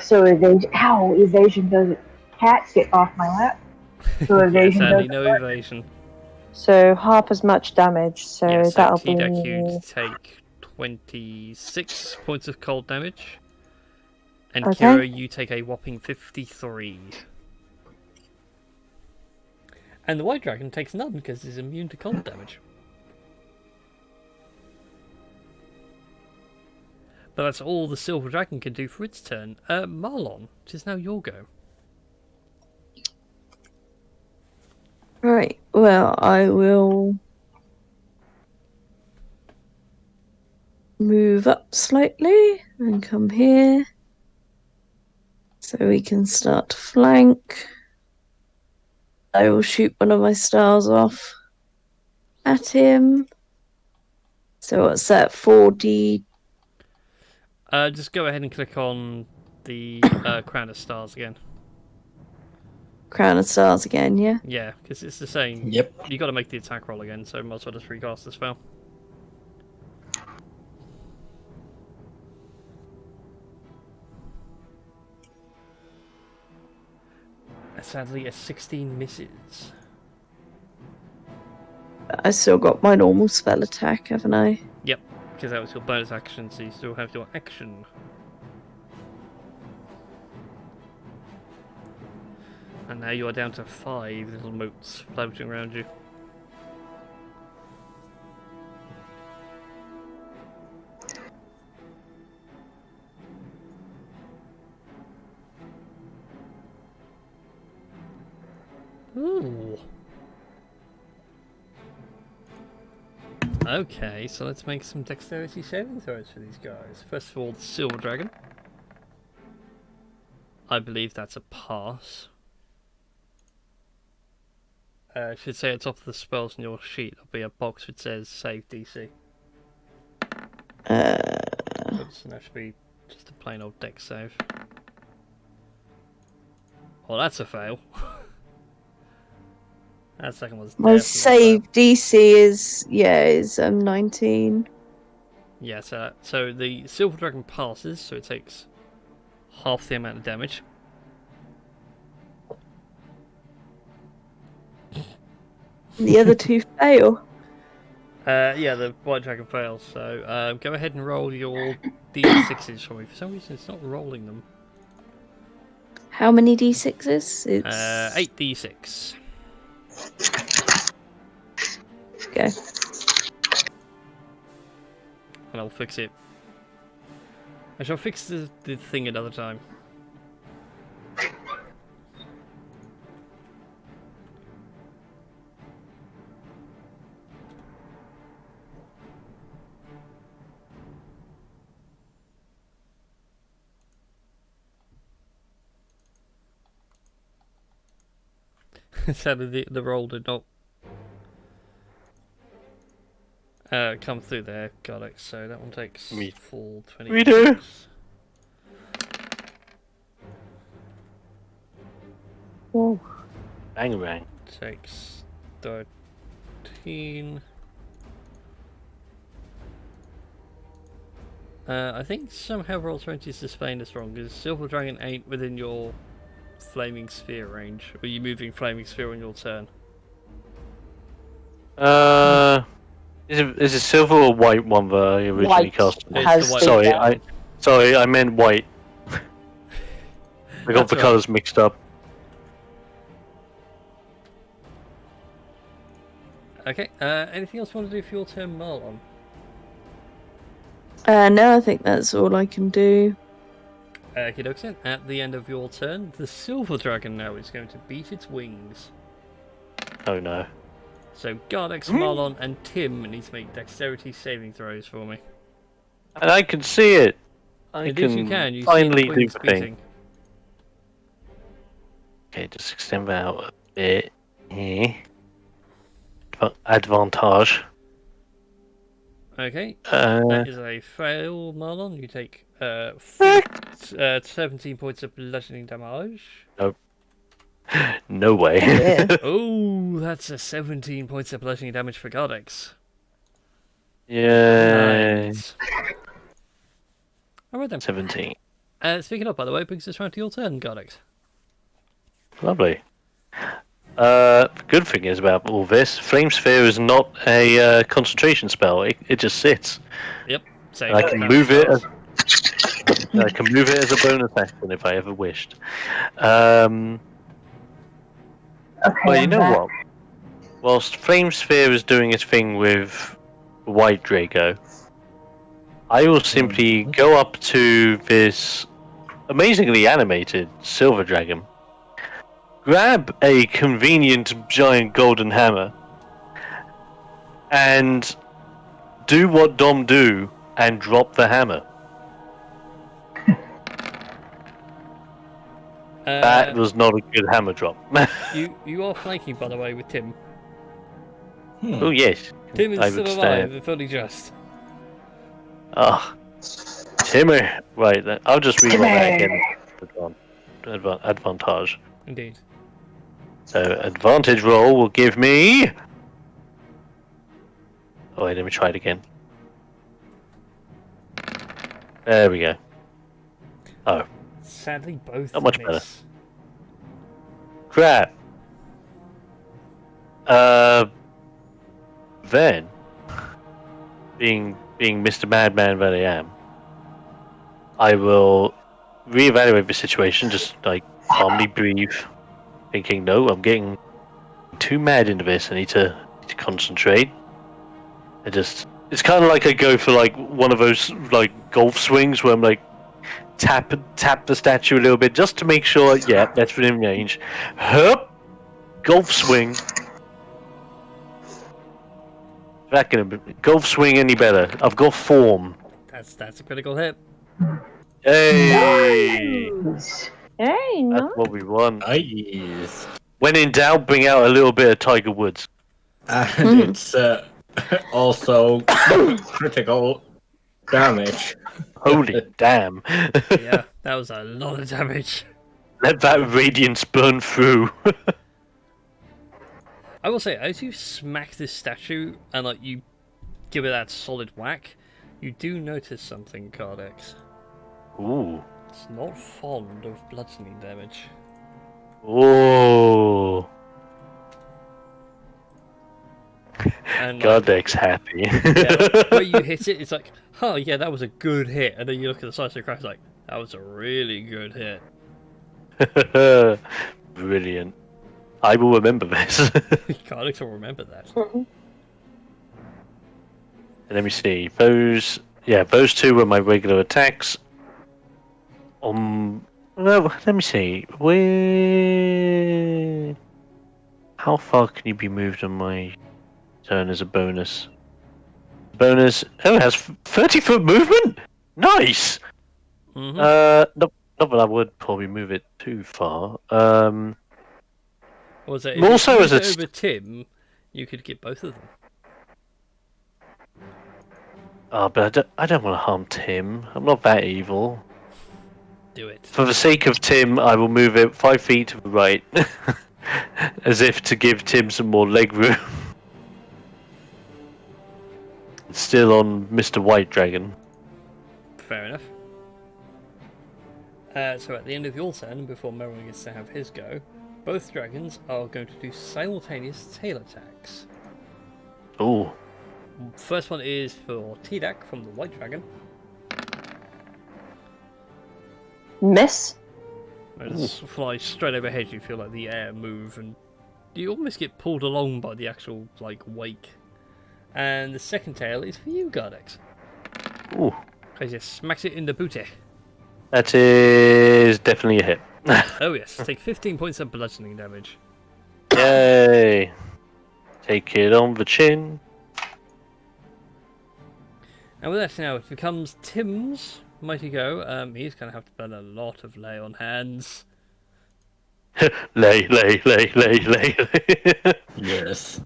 So evasion. Ow! Evasion doesn't. Cats get off my lap. So Yeah, evasion sadly, doesn't. no work. evasion. So half as much damage, so Yeah, so that'll T-Dac, be... you take 26 points of cold damage. And Okay. Kira, you take a whopping 53. And the White Dragon takes none because he's immune to cold damage. But that's all the Silver Dragon can do for its turn. Marlon, it is now your go. Right, well, I will move up slightly and come here so we can start to flank. I will shoot one of my stars off at him. So what's that, 4D? Just go ahead and click on the Crown of Stars again. Crown of Stars again, yeah? Yeah, because it's the same. Yep. You got to make the attack roll again, so might as well just recast the spell. Sadly, a 16 misses. I still got my normal spell attack, haven't I? Yep, because that was your bonus action, so you still have your action. And now you are down to 5 little motes floating around you. Ooh. Okay, so let's make some dexterity saving throws for these guys. First of all, the Silver Dragon. I believe that's a pass. I should say at the top of the spells on your sheet, there'll be a box which says save DC. Oops, and that should be just a plain old dex save. Well, that's a fail. That second was My definitely a fail. save DC is 19. Yeah, so the Silver Dragon passes, so it takes half the amount of damage. The other two fail. Yeah, the White Dragon fails, so go ahead and roll your d6s for me. For some reason, it's not rolling them. How many d6s? It's 8d6. Okay. And I'll fix it. I shall fix the thing another time. Sadly, the roll did not come through there. Got it. So that one takes full 20. We do. Oh. Bang bang. Takes 13. I think somehow Roll20 is displaying this wrong, because Silver Dragon ain't within your flaming sphere range. Are you moving flaming sphere on your turn? Is it silver or white one that I originally White. cast? It's Has the white the- Sorry, I meant white. I got That's the right. colours mixed up. Okay, anything else you want to do for your turn, Marlon? No, I think that's all I can do. Okay, Doxin, at the end of your turn, the Silver Dragon now is going to beat its wings. Oh no. So Gardex, Marlon, and Tim need to make dexterity saving throws for me. And I can see it. I Indeed can, you can, you finally see the do wings the thing. beating. Okay, just extend that out a bit. Here. Advantage. Okay, that is a fail, Marlon. You take 17 points of bludgeoning damage. No way. Yeah. Oh, that's a 17 points of bludgeoning damage for Gardex. Yeah. Nice. Alright then. 17. Speaking of, by the way, brings us round to your turn, Gardex. Lovely. The good thing is about all this, Flame Sphere is not a concentration spell. It just sits. Yep, same. And I can as move it. spells. I can move it as a bonus action if I ever wished. Okay, Well, you I'm know back. what? Whilst Flame Sphere is doing its thing with White Draco, I will simply go up to this amazingly animated Silver Dragon, grab a convenient giant golden hammer, and do what Dom do and drop the hammer. That was not a good hammer drop. You are flanking, by the way, with Tim. Oh yes, Tim is I still would alive, stand. and fully dressed. Ah, Timmer. Right, then I'll just reroll that again. Advantage. Indeed. So advantage roll will give me. Oh wait, let me try it again. There we go. Oh, Sadly, both Not much miss. better. crap. Then, being Mr. Madman that I am, I will reevaluate the situation, just like calmly breathe, thinking, no, I'm getting too mad into this. I need to concentrate. It's kind of like I go for like one of those like golf swings where I'm like tap the statue a little bit just to make sure, yeah, that's within range. Hup, golf swing. That gonna golf swing any better? I've got form. That's a critical hit. Hey, Nice. Hey, that's no. what we want. Nice. When in doubt, bring out a little bit of Tiger Woods. And it's also critical damage. Holy damn! Yeah, that was a lot of damage. Let that radiance burn through. I will say, as you smack this statue and like you give it that solid whack, You do notice something, Cardex. Ooh. It's not fond of bludgeoning damage. Ooh. And Gardeck's happy. yeah, where you hit it, it's like, oh yeah, that was a good hit. And then you look at the size of the crack, it's like, that was a really good hit. Brilliant. I will remember this. Cardex will remember that. Mhm. And let me see. Those two were my regular attacks. Well, let me see. Where? How far can you be moved on my turn as a bonus? Bonus. Oh, it has 30-foot movement. Nice. Mm-hmm. Not that I would probably move it too far. What was it? If More you so as moved a over Tim, you could get both of them. but I don't want to harm Tim. I'm not that evil. Do it. For the sake of Tim, I will move it 5 feet to the right, as if to give Tim some more leg room. Still on Mr. White Dragon. Fair enough. So at the end of your turn, before Merwin gets to have his go, both dragons are going to do simultaneous tail attacks. Ooh. First one is for Tidak from the White Dragon. Miss. It just flies straight overhead. You feel like the air move, and you almost get pulled along by the actual wake. And the second tail is for you, Gardex. Ooh. Because you smacks it in the booty. That is definitely a hit. Oh yes, take 15 points of bludgeoning damage. Yay! Take it on the chin. And with that now, it becomes Tim's mighty go. He's going to have to burn a lot of lay on hands. lay. Yes.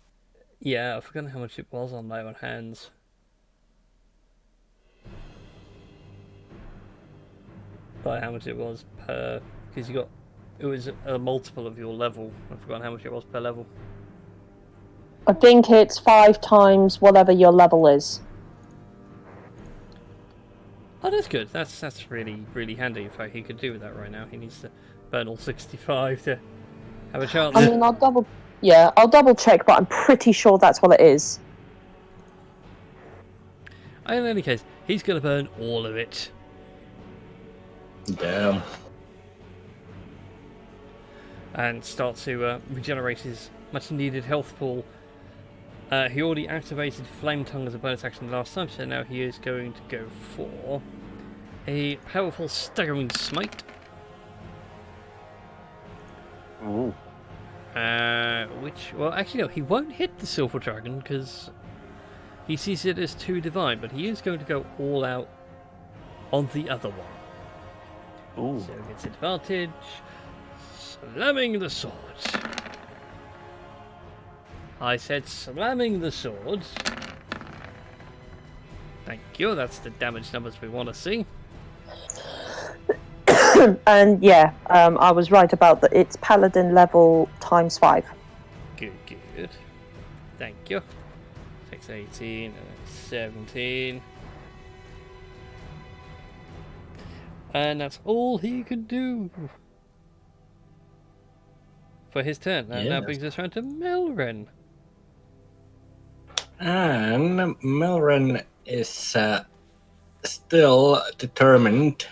Yeah, I've forgotten how much it was on lay on hands. Like how much it was per... Because it was a multiple of your level. I've forgotten how much it was per level. I think it's 5 times whatever your level is. Oh, that's good. That's really, really handy. In fact, he could do with that right now. He needs to burn all 65 to have a chance. I mean, I'll double check, but I'm pretty sure that's what it is. In any case, he's going to burn all of it. Damn. And start to regenerate his much needed health pool. He already activated Flame Tongue as a bonus action last time, so now he is going to go for a powerful staggering smite. Ooh. Well, actually no, he won't hit the Silver Dragon because he sees it as too divine, but he is going to go all out on the other one. Ooh. So he gets advantage, slamming the sword. I said slamming the sword. Thank you, that's the damage numbers we want to see. And yeah, I was right about that. It's Paladin level times 5. Good. Thank you. 6, 18, and 17. And that's all he could do for his turn. And that brings us around to Melren. And Melren is still determined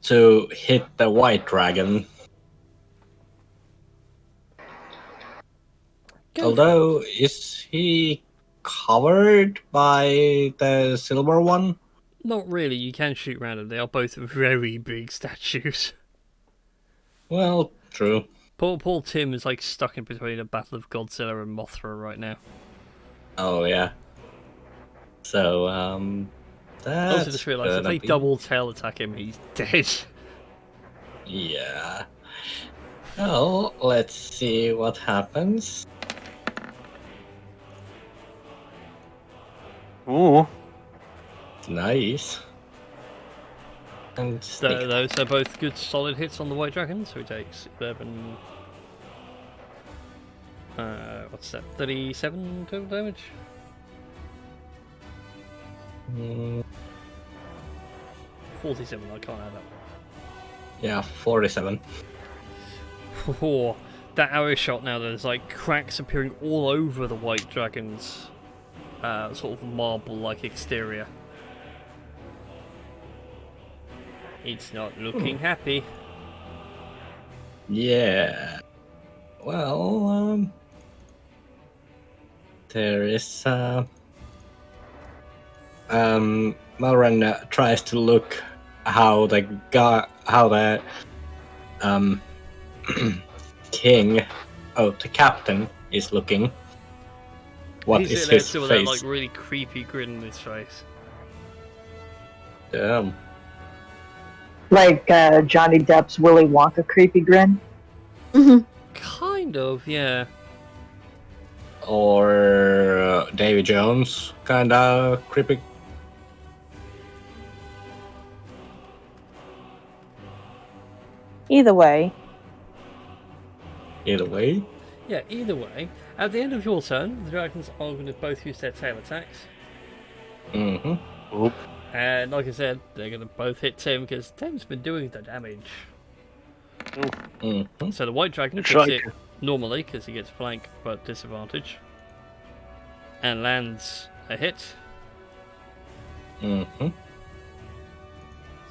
to hit the white dragon. Although, is he covered by the silver one? Not really, you can shoot round them. They are both very big statues. Well, true. Poor Tim is stuck in between a battle of Godzilla and Mothra right now. Oh, yeah. So, that's Also just realised if they double tail attack him, he's dead. Yeah. Oh, let's see what happens. Ooh. Nice. And Those are both good solid hits on the White Dragon, so he takes 11... what's that? 37 total damage? Mm, 47, I can't add up. yeah, 47. Oh, that arrow shot now, there's like cracks appearing all over the white dragon's sort of marble-like exterior. It's not looking happy. Yeah. Well, there is Malren tries to look how the king, the captain is looking. What He's is sitting there his still with that like face? really creepy grin on his face. Damn. Like Johnny Depp's Willy Wonka creepy grin. Kind of, yeah. Or Davy Jones, kinda creepy. Either way. Either way. Yeah, either way, at the end of your turn, the dragons are going to both use their tail attacks. Mm-hmm. Oop. And like I said, they're going to both hit Tim because Tim's been doing the damage. Mm-hmm. So the white dragon Good hits try. it normally because he gets flank but disadvantage. And lands a hit. Mm-hmm.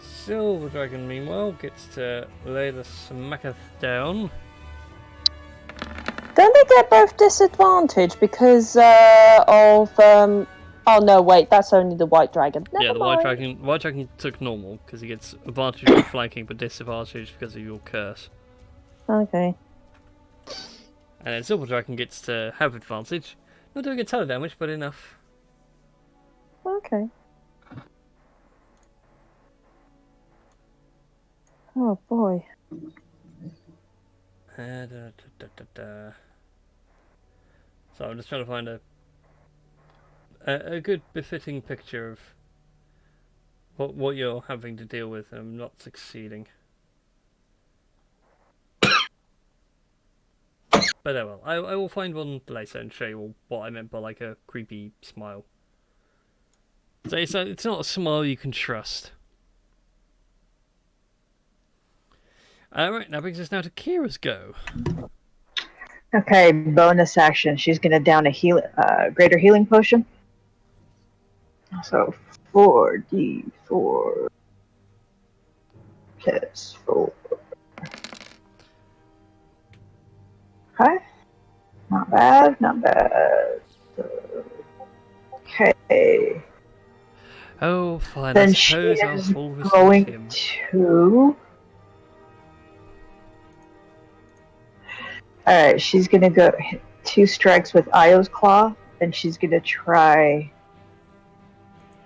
Silver dragon, meanwhile, gets to lay the smacketh down. Don't they get both disadvantage because of oh no, wait, that's only the white dragon. Never Yeah, the mind. white dragon took normal because he gets advantage on flanking but disadvantage because of your curse. Okay. And then silver dragon gets to have advantage. Not doing a ton of damage, but enough. Okay. Oh boy. So I'm just trying to find a good befitting picture of what you're having to deal with, and I'm not succeeding. But oh well, I will find one later and show you all what I meant by like a creepy smile. So it's not a smile you can trust. Alright, now brings us now to Kira's go. Okay, bonus action. She's gonna down a greater healing potion. So 4d4 plus 4. Okay, not bad, not bad. Okay, Oh, fine. then I she suppose I'll is fall with going him. to. Alright, she's gonna go 2 strikes with Io's Claw, and she's gonna try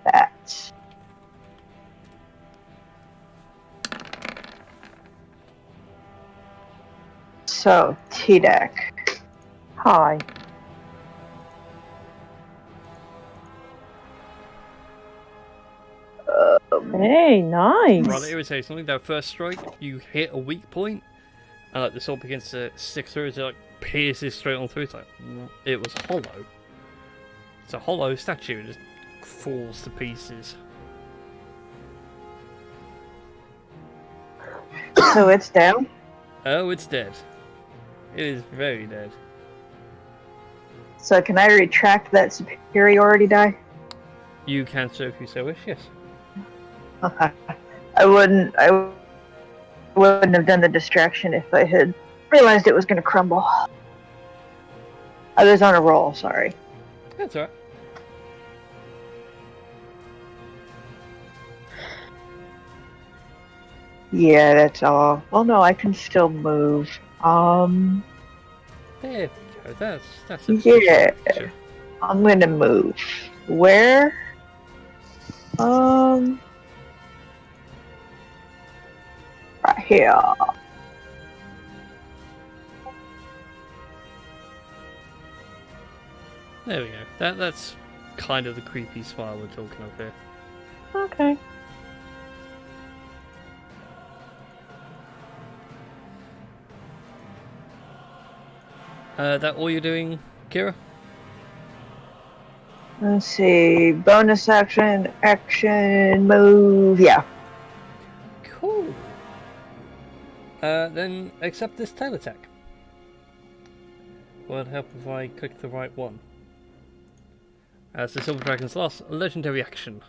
that. So, T-Deck. Hi. Hey, nice. Rather irritating, something that first strike, you hit a weak point, and like the sword begins to stick through, it like pierces straight on through. It's like it was hollow. It's a hollow statue, it just falls to pieces. So it's down. Oh, it's dead. It is very dead. So can I retract that superiority die? You can, so if you so wish, yes. I wouldn't have done the distraction if I had realized it was going to crumble. I was on a roll, sorry. That's alright. Yeah, that's all. Well, no, I can still move. There we go. That's a Yeah. picture. I'm gonna move. Where? Right here. There we go. That's kind of the creepy smile we're talking of here. Okay. That all you're doing, Kira? Let's see. Bonus action, action, move. Yeah. Cool. Then accept this tail attack. Would help if I click the right one. As the Silver Dragon's last legendary action.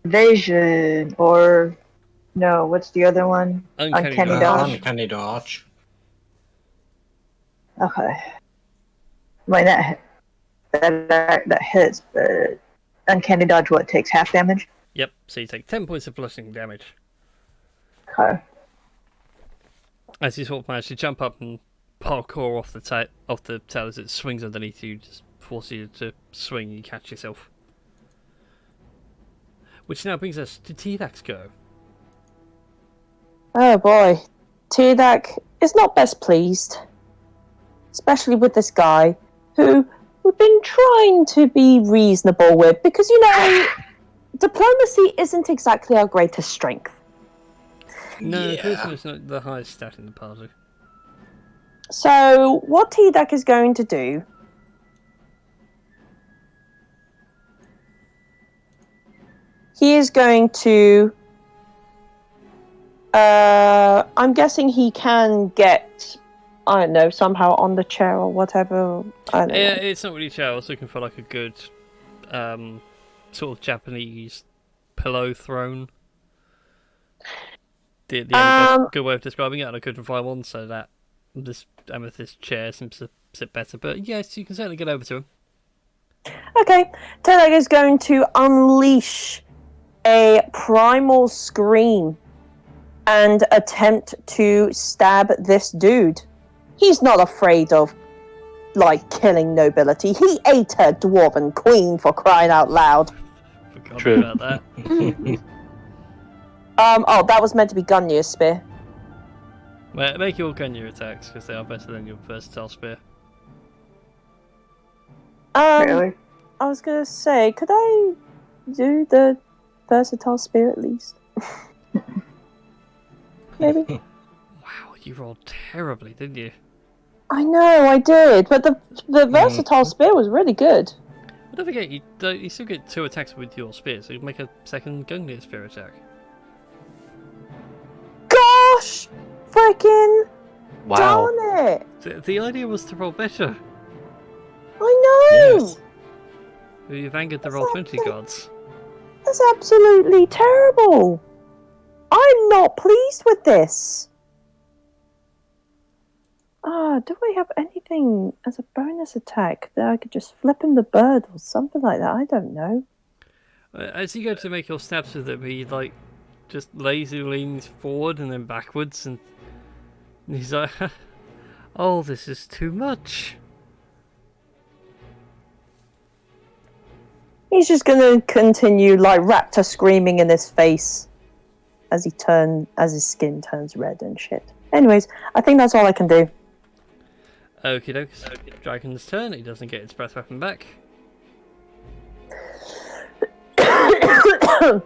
Evasion, or no, what's the other one? Uncanny dodge. Uncanny dodge. Okay. Wait, that hits, but uncanny dodge, what, takes half damage? Yep, so you take 10 points of bludgeoning damage. Okay. As you sort of manage to jump up and parkour off the tail as it swings underneath you, just forces you to swing and you catch yourself. Which now brings us to T-Dax go. Oh boy. Teardak is not best pleased. Especially with this guy, who we've been trying to be reasonable with, because, you know, diplomacy isn't exactly our greatest strength. No, Yeah. charisma is not the highest stat in the party. So, what Teardak is going to do... He is going to... I'm guessing he can get, I don't know, somehow on the chair or whatever. I don't know. It's not really chair. I was looking for like a good sort of Japanese pillow throne. The only good way of describing it, and I couldn't find one, so that this amethyst chair seems to sit better. But yes, you can certainly get over to him. Okay, Teardak is going to unleash a primal scream and attempt to stab this dude. He's not afraid of, like, killing nobility. He ate a dwarven queen, for crying out loud. Forgot True. about that. Oh, that was meant to be Gunnier's spear. Well, make your Gunyer attacks, because they are better than your versatile spear. Really? I was gonna say, could I do the versatile spear at least? Maybe? Wow, you rolled terribly, didn't you? I know, I did, but the versatile spear was really good. But don't forget, you still get 2 attacks with your spear, so you can make a second Gungnir spear attack. Gosh! Freaking Wow. darn it! The idea was to roll better. I know! Yes. You've angered the Roll20 gods. That's absolutely terrible! I'm not pleased with this! Do I have anything as a bonus attack that I could just flip him the bird or something like that? I don't know. As you go to make your stabs with it, he like just lazily leans forward and then backwards, and he's like, "Oh, this is too much." He's just gonna continue like raptor screaming in his face as his skin turns red and shit. Anyways, I think that's all I can do. Okie doke. Dragon's turn. He doesn't get his breath weapon back. What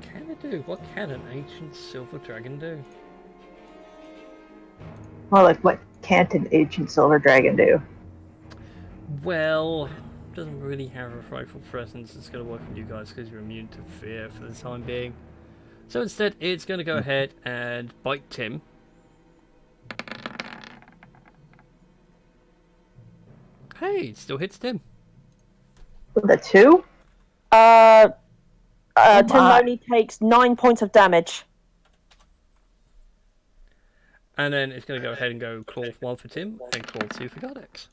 can it do? What can an ancient silver dragon do? More like, what can't an ancient silver dragon do? Well, doesn't really have a frightful presence. It's going to work on you guys because you're immune to fear for the time being. So instead, it's going to go ahead and bite Tim. Hey, it still hits Tim. With a 2? Tim only takes 9 points of damage. And then it's going to go ahead and go claw 1 for Tim, and claw 2 for Gardex.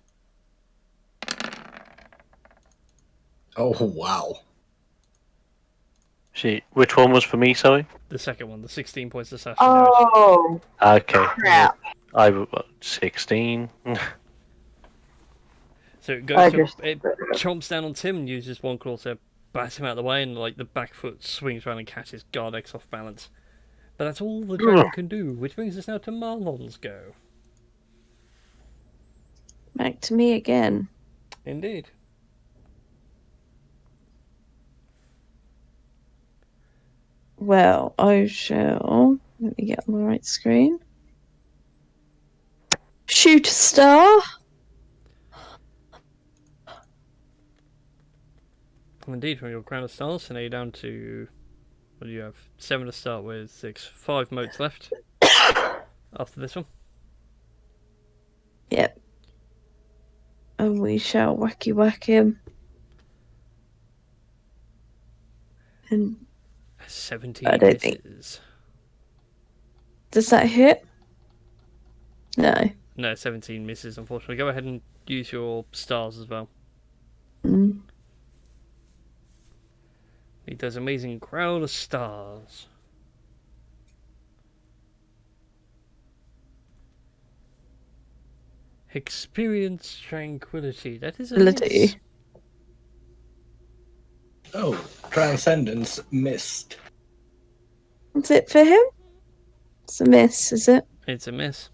Oh, wow. Which one was for me, sorry? The second one, the 16 points of slashing damage. Oh, Okay. crap. 16. So it I goes, just- it chomps down on Tim and uses one claw to bat him out of the way, and like the back foot swings around and catches Gardex off balance. But that's all the dragon can do, which brings us now to Marlon's go. Back to me again. Indeed. Well, I shall. Let me get on the right screen. Shoot a star. welcome indeed from your crown of stars. So now you're down to, what do you have? 7 to start with, 6, 5 moats left after this one. Yep. And we shall wacky whack him. And 17 I don't think- misses. does that hit? No. No, 17 misses, unfortunately. Go ahead and use your stars as well. Mm. He does amazing crown of stars. Experience tranquility. That is a Ability. miss. Oh, Transcendence missed. What's it for him? It's a miss, is it? It's a miss.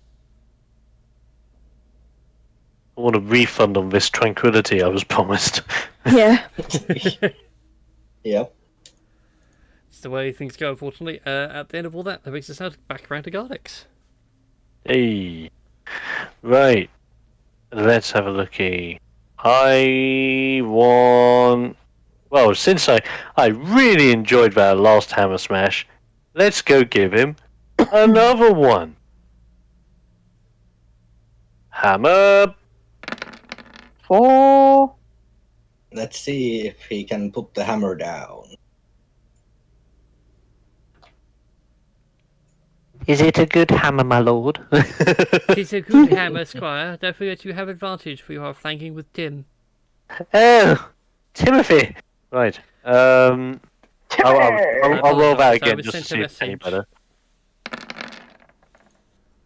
I want a refund on this tranquility I was promised. Yeah. Yep. It's the way things go, unfortunately. At the end of all that brings us out back around to Gardex. Hey. Right. Let's have a looky. I want... Well, since I really enjoyed that last hammer smash, let's go give him another one. Hammer. 4. Let's see if he can put the hammer down. Is it a good hammer, my lord? It's a good hammer, Squire. Don't forget you have advantage, for you are flanking with Tim. Oh, Timothy. Right. I'll roll that apologise, I again was just to sent a see if it's any message.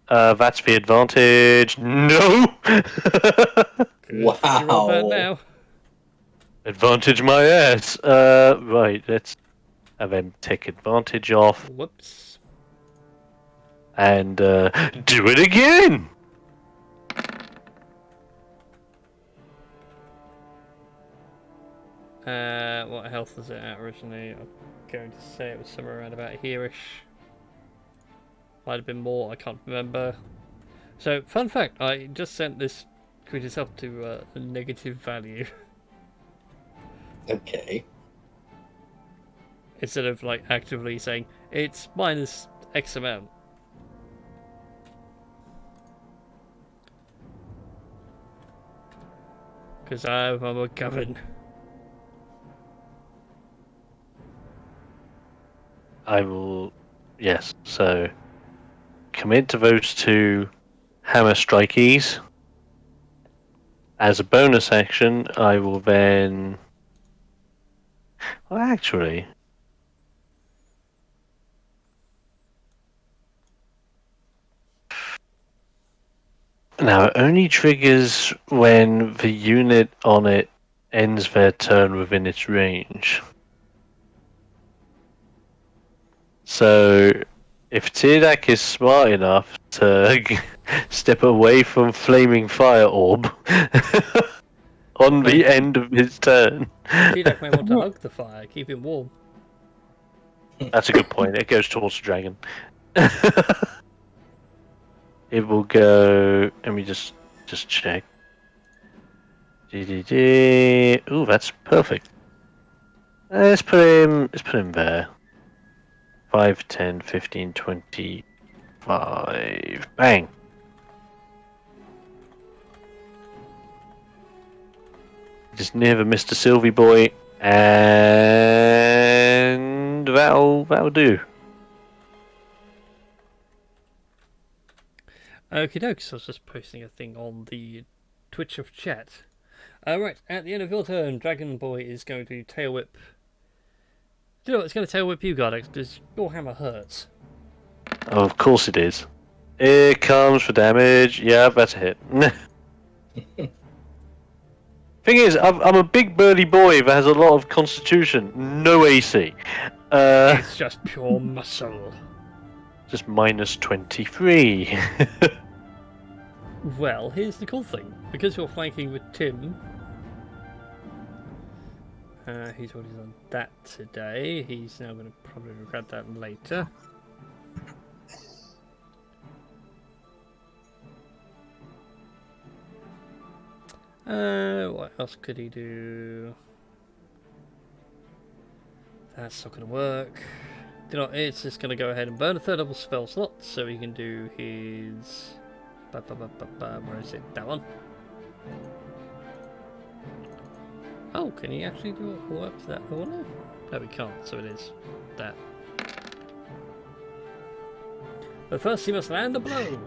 better. That's the advantage. No. Good. You roll that Wow. now. Advantage my ass. Right. Let's have him take advantage off Whoops. and do it again. What health was it at originally? I'm going to say it was somewhere around about here-ish. Might have been more, I can't remember. So, fun fact, I just sent this creature's health to a negative value. Okay. Instead of, like, actively saying, it's minus X amount. Because I'm a govern. I will. Yes. So commit to those two hammer strikeys. As a bonus action, I will then. Well, actually. Now, it only triggers when the unit on it ends their turn within its range. So, if Tirdak is smart enough to step away from Flaming Fire Orb on the end of his turn. T-Duck may want to hug the fire, keep him warm. That's a good point. It goes towards the dragon. It will go. Let me just check. Ooh, that's perfect. Let's put him there. 5, 10, 15, 25. Bang. Just near the Mr. Sylvie boy, and that'll do. Okie doke, so I was just posting a thing on the Twitch of chat. Right, at the end of your turn, Dragon Boy is going to tail whip. Do you know what? It's going to tail whip you, Gardex, because your hammer hurts. Oh, of course it is. Here comes for damage. Yeah, that's a hit. Thing is, I'm a big burly boy that has a lot of constitution, no AC. It's just pure muscle. Just minus 23. Well, here's the cool thing. Because you're flanking with Tim, he's already done that today. He's now going to probably regret that later. What else could he do? That's not going to work. You know, it's just going to go ahead and burn a third level spell slot so he can do his... Where is it? That one. Oh, can he actually do it all up to that corner? No, he can't, so it is that. But first he must land a blow.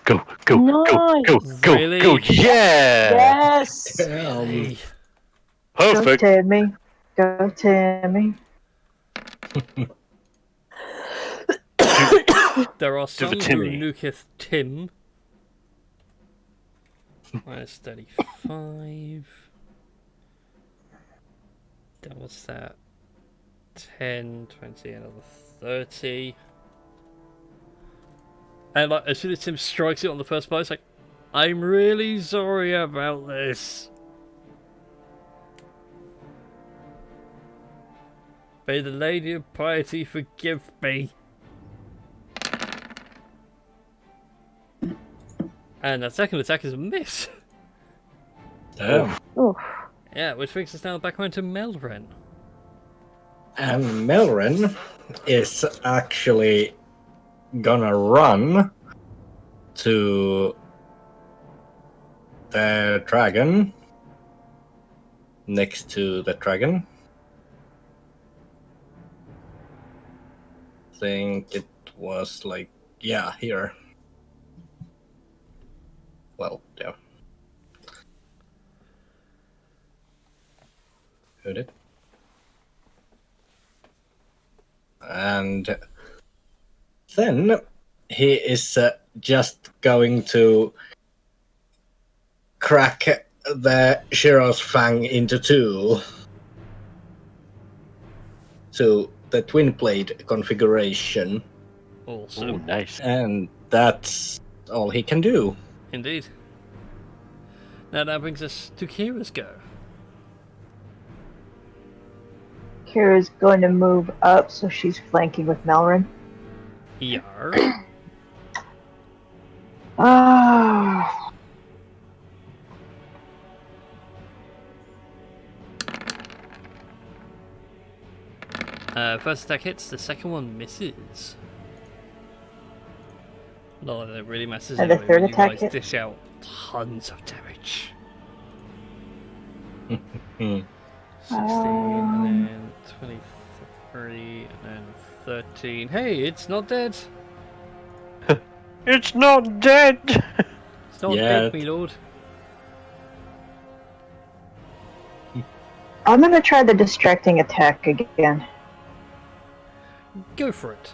Go, go, Nice. go, go, Really? go, yeah! Yes. Hey. Go Perfect. Timmy. Go Timmy. There are the some who Timmy. nuketh Tim. Minus 35. Then what's that? 10, 20, another 30. And like, as soon as Tim strikes it on the first blow, it's like, I'm really sorry about this. May the Lady of Piety forgive me. And that second attack is a miss. Damn. Oof. Yeah, which brings us now back around to Melren. And Melrin is actually gonna run to the dragon. Next to the dragon. Think it was like, yeah, here. Well, yeah. Heard it. And then he is just going to crack the Shiro's fang into two. So the twin blade configuration. Awesome. Oh, nice. And that's all he can do. Indeed. Now that brings us to Kira's go. Kira's going to move up, so she's flanking with Melrin. Yar. Ah. First attack hits, the second one misses. Not that it really matters And the anyway third when you attack guys hit? dish out tons of damage. 16, and then 23, and then 13. Hey, it's not dead! It's not dead! It's not Yeah. dead, me lord. I'm gonna try the distracting attack again. Go for it.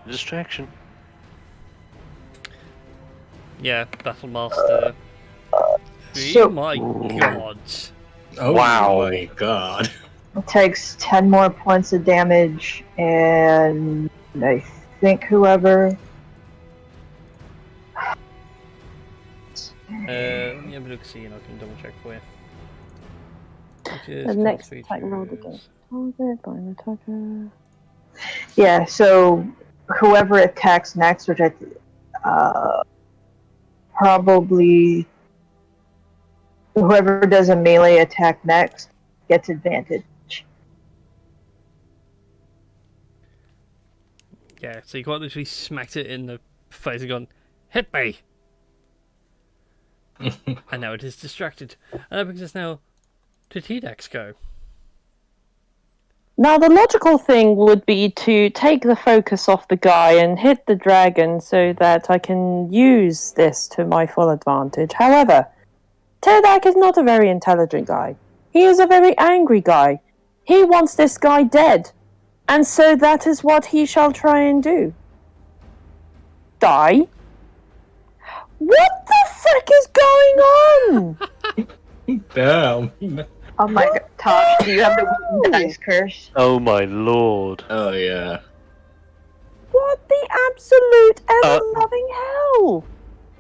Distraction. Yeah, Battle Master. So- Oh my god. Oh Wow. my god. It takes 10 more points of damage, and I think whoever. Let me have a look, see, and I can double check for you. The next attack rolled against target by an attacker. Yeah, so whoever attacks next, which probably whoever does a melee attack next gets advantage. Yeah, so you quite literally smacked it in the face and gone, hit me! And now it is distracted. And that brings us now to T-Dex go. Now, the logical thing would be to take the focus off the guy and hit the dragon so that I can use this to my full advantage. However, Tedak is not a very intelligent guy. He is a very angry guy. He wants this guy dead. And so that is what he shall try and do. Die? What the frick is going on? Damn. Oh my god, Tosh, do you have the wooden dice curse? Oh my lord. Oh yeah. What the absolute ever-loving hell?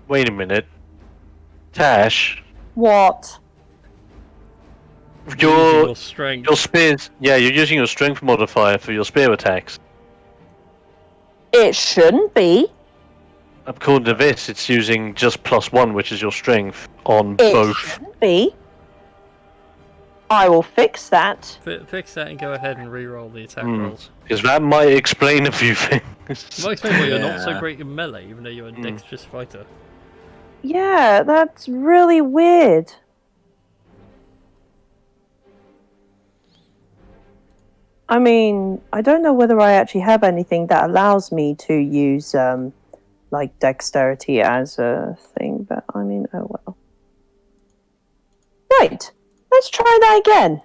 Wait a minute. Tash, What? Using your strength. your spears. Yeah, you're using your strength modifier for your spear attacks. It shouldn't be. According to this, it's using just +1, which is your strength, on It both. shouldn't be. I will fix that. Fix that and go ahead and re-roll the attack rolls. Because that might explain a few things. It might explain why you're not so Yeah. great in melee, even though you're a dexterous fighter. Yeah, that's really weird. I mean, I don't know whether I actually have anything that allows me to use, like, dexterity as a thing, but I mean, oh well. Right, let's try that again.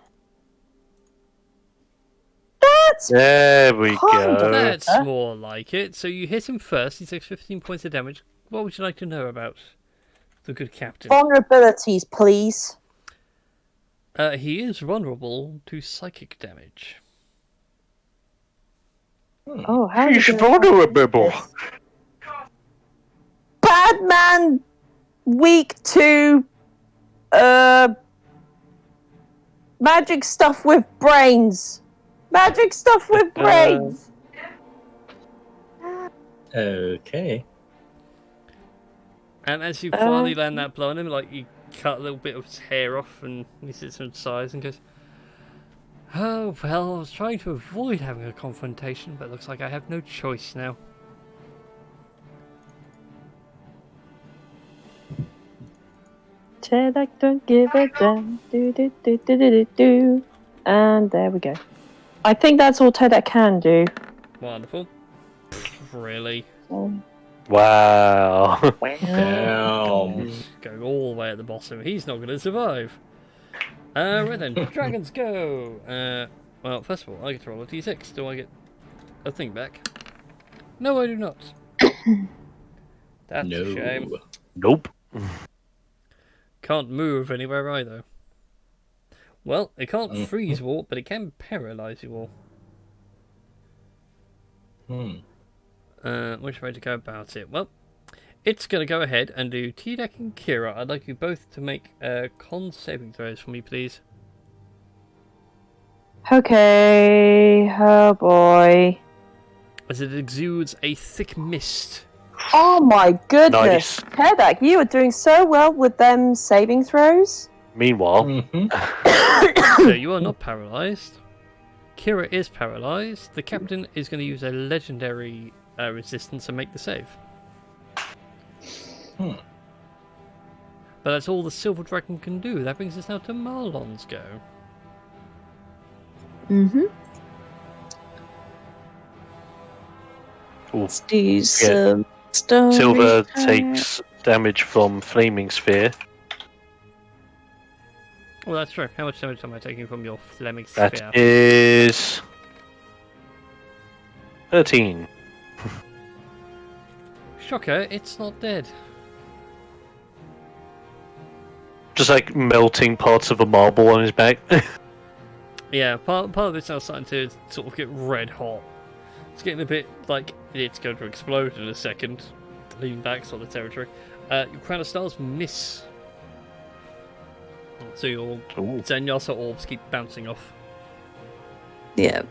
That's There we kind go. of That's better. more like it. So you hit him first, he takes 15 points of damage. What would you like to know about the good captain? Vulnerabilities, please. He is vulnerable to psychic damage. Oh, how He's did I vulnerable. this? Bad man, weak to magic stuff with brains. Magic stuff with brains. Okay. And as you finally land that blow on him, like you cut a little bit of his hair off, and he sits on his sides and goes, "Oh well, I was trying to avoid having a confrontation, but looks like I have no choice now." Cheddar, don't give a damn. Do, do, do, do, do, do, do. And there we go. I think that's all Ted can do. Wonderful. Really? Wow. Damn. Going all the way at the bottom. He's not going to survive. Right then, dragons go. Well, first of all, I get to roll a d6. Do I get a thing back? No, I do not. That's No. a shame. Nope. Can't move anywhere either. Well, it can't freeze you all, but it can paralyze you all. Which way to go about it? Well, it's going to go ahead and do T-Deck and Kira. I'd like you both to make con saving throws for me, please. Okay. Oh boy. As it exudes a thick mist. Oh my goodness. Nice. Tedak, you are doing so well with them saving throws. Meanwhile, No, you are not paralyzed. Kira is paralyzed. The captain is going to use a legendary resistance and make the save. But that's all the Silver Dragon can do. That brings us now to Marlon's go. Let's do some story Silver time. takes damage from Flaming Sphere. Well, that's true. How much damage am I taking from your Fleming That Sphere? is 13. Shocker, it's not dead. Just like melting parts of a marble on his back. Yeah, part of it's now starting to sort of get red hot. It's getting a bit like it's going to explode in a second. Lean back sort of territory. Your crown of stars miss. So your Zenyasa orbs keep bouncing off. Yeah.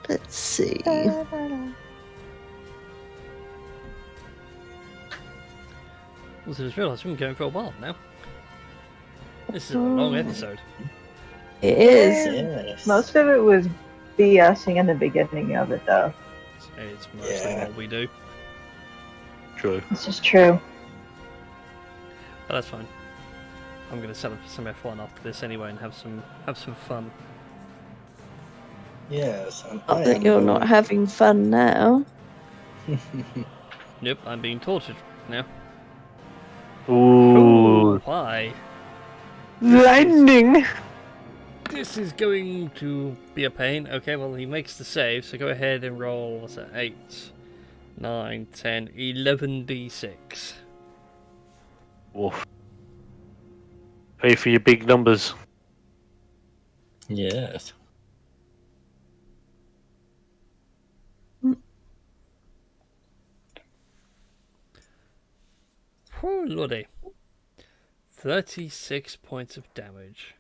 Let's see. Also, just realised we've been going for a while now. This is a long episode. It is. Yes. Most of it was BSing in the beginning of it, though. It's mostly Yeah. what we do. True. This is true. But that's fine. I'm going to set up some F1 after this anyway and have some fun. Yes. And Not I that am you're going- not having fun now. Nope, I'm being tortured now. Ooh. Why? Lightning! This is going to be a pain. Okay, well, he makes the save, so go ahead and roll, what's that, 8, 9, 10, 11 d6. Woof. Pay for your big numbers. Yes. Poor lordy. 36 points of damage.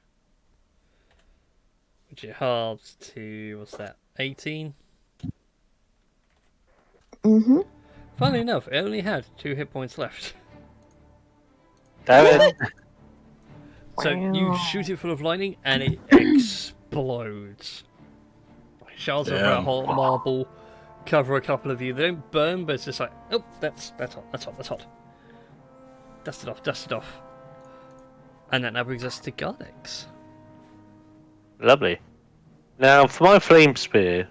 Which it halves to, what's that, 18. Mm-hmm. Funnily enough, it only had 2 hit points left. Damn it! So you Wow. shoot it full of lightning and it explodes. Shards of red Damn. hot marble cover a couple of you. They don't burn, but it's just like, oh, that's hot, that's hot, that's hot. Dust it off, dust it off. And that now brings us to Gardex. Lovely. Now, for my flame spear,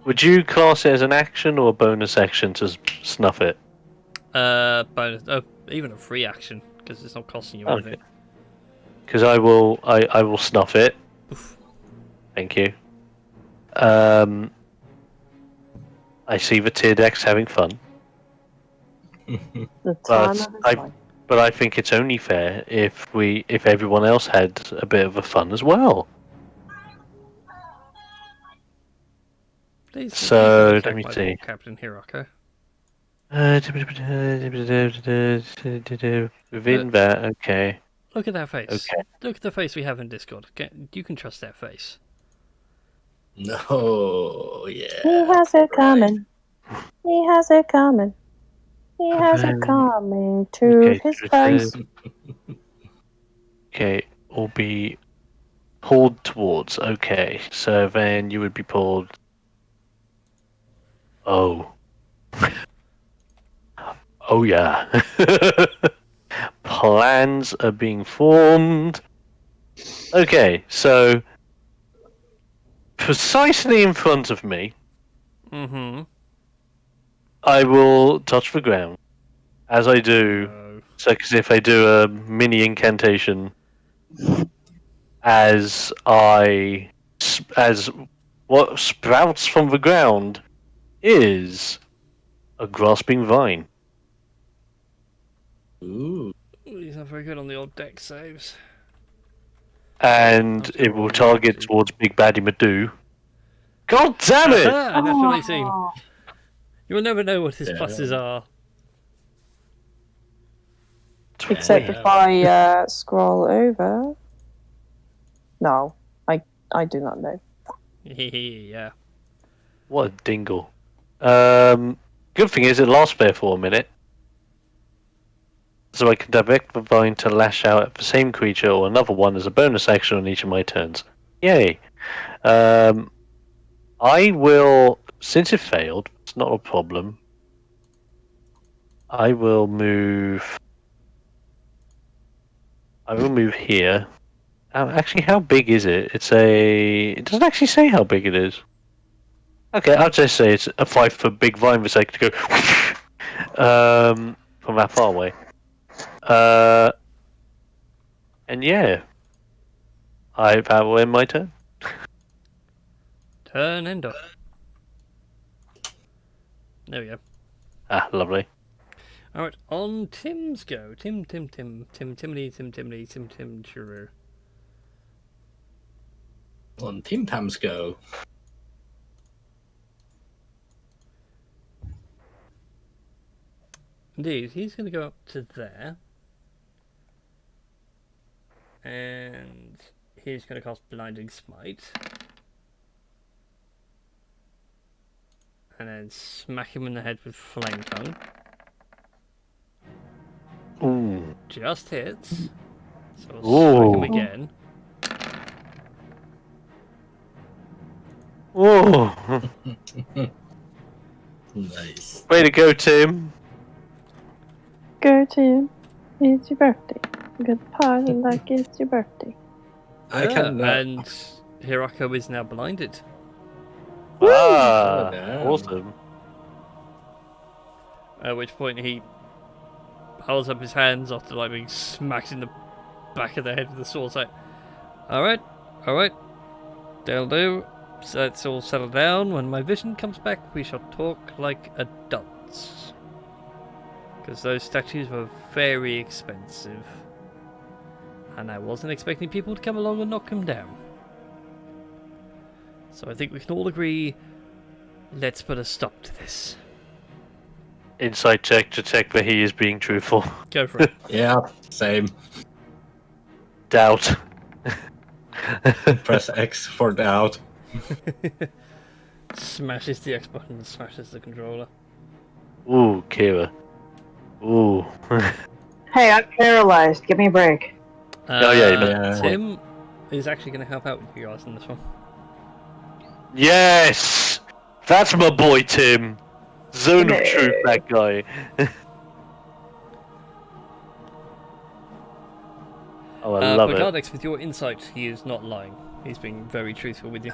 would you class it as an action or a bonus action to snuff it? Bonus, even a free action because it's not costing you anything. Okay. Because I will snuff it. Oof. Thank you. I see the tier decks having fun, The time but of his life. I think it's only fair if everyone else had a bit of a fun as well. Please, So, please let me my see. poor Captain Hiroko. Within that, okay. Look at that face. Okay. Look at the face we have in Discord. You can trust that face. No, yeah. He has it coming. He has it coming. He has it coming to Okay, his face. Okay, will be pulled towards. Okay, so then you would be pulled. Oh. Oh yeah. Plans are being formed. Okay, so precisely in front of me, Mm-hmm. I will touch the ground. As I do, Oh. it's like as if I do a mini incantation. As what sprouts from the ground is a grasping vine. Ooh. He's not very good on the old deck saves. And I'm it will roll target initiative. towards Big Baddie Madoo. God damn it! Aha! Natural 18. You will never know what his Yeah. pluses are. Except Yeah. if I scroll over. No, I do not know. Yeah. What a dingle. Good thing is it lasts there for a minute. So I can direct the vine to lash out at the same creature or another one as a bonus action on each of my turns. Yay! I will, since it failed, it's not a problem. I will move here. Actually, how big is it? It doesn't actually say how big it is. Okay, I'll just say it's a 5-foot big vine for sake to go from that far away. And yeah, that will end my turn. Turn ender. There we go. Ah, lovely. Alright, on Tim's go. Tim, Churu. On Tim Tam's go. Indeed, he's going to go up to there. And he's going to cast Blinding Smite. And then smack him in the head with Flame Tongue. Ooh. Just hits. So we'll smack him Ooh. again. Oh, Nice. way to go, Tim. Go Tim, it's your birthday. Good party like it's your birthday. I can. And Hirako is now blinded. Ah, damn. awesome. At which point he holds up his hands after like being smacked in the back of the head with the sword. It's like, alright, that'll do. So let's all settle down. When my vision comes back, we shall talk like adults. Because those statues were very expensive. And I wasn't expecting people to come along and knock them down. So I think we can all agree, let's put a stop to this. Insight check to check that he is being truthful. Go for it. Yeah, same. Doubt. Press X for doubt. Smashes the X button and smashes the controller. Ooh, Kira. Ooh. Hey, I'm paralyzed. Give me a break. Oh, yeah, you must- Tim is actually going to help out with you guys in this one. Yes! That's my boy, Tim. Zone of Hey. truth, that guy. Oh, I love but it. Gardex, with your insight, he is not lying. He's being very truthful with you.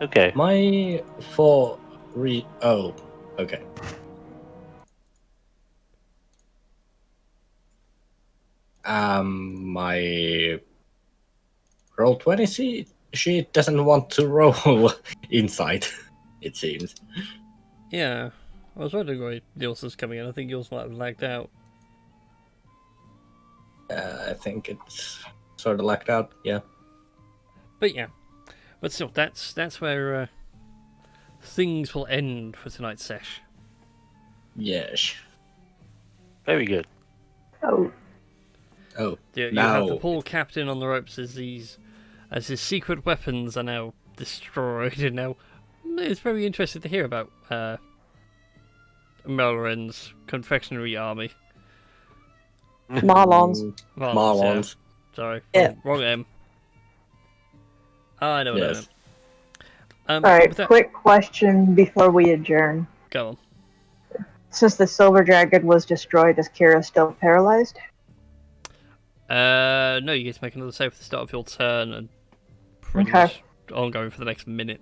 Okay. My okay. My roll 20 she doesn't want to roll insight, it seems. Yeah, I was wondering why yours was coming in. I think yours might have lagged out. I think it's sort of lacked out, yeah. But yeah, but still, that's where things will end for tonight's sesh. Yes. Very good. Oh, Oh, You have now the poor captain on the ropes as his secret weapons are now destroyed, and now it's very interesting to hear about Melren's confectionery army. Marlons. Marlons. Yeah. Sorry, Yeah. wrong M. I know. Yes. all right. With that, Quick question before we adjourn. go on. Since the silver dragon was destroyed, is Kira still paralyzed? No, you get to make another save at the start of your turn, and pretty Okay. much ongoing for the next minute.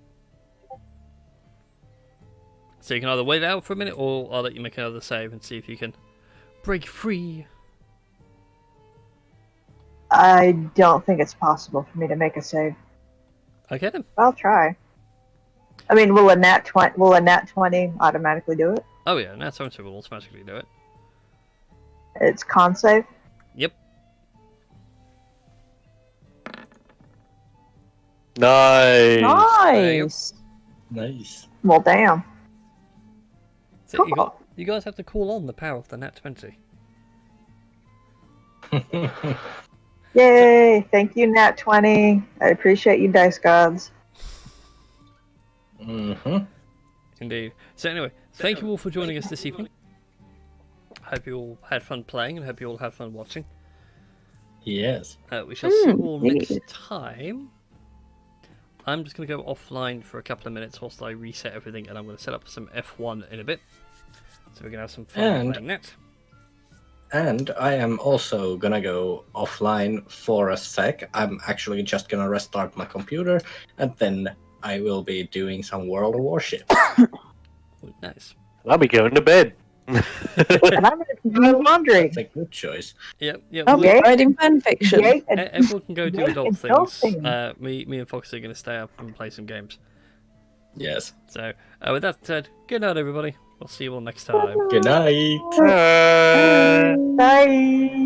So you can either wait it out for a minute, or I'll let you make another save and see if you can break free. I don't think it's possible for me to make a save. Okay then. I'll try. I mean, will a nat 20 automatically do it? Oh yeah, now time to will automatically do it. It's con save. Yep. Nice. Nice. Nice. Well, damn. So Cool. you guys have to call on the power of the Nat 20. Yay! Thank you, Nat 20. I appreciate you, dice gods. Mm-hmm. Indeed. So anyway, thank you all for joining us this evening. Hope you all had fun playing and hope you all had fun watching. Yes. We shall see you all indeed. next time. I'm just going to go offline for a couple of minutes whilst I reset everything, and I'm going to set up some F1 in a bit. So we can have some fun And- playing that. And I am also gonna go offline for a sec. I'm actually just gonna restart my computer, and then I will be doing some World of Warships. Ooh, nice. I'll be going to bed. And I'm going to do laundry. That's a good choice. Yep. Okay. Writing fan fiction. Yay, and Everyone can go do Yay, adult adulting. things. Me and Foxy are going to stay up and play some games. Yes. So, with that said, good night, everybody. We'll see you all next time. Good night. Bye. Bye.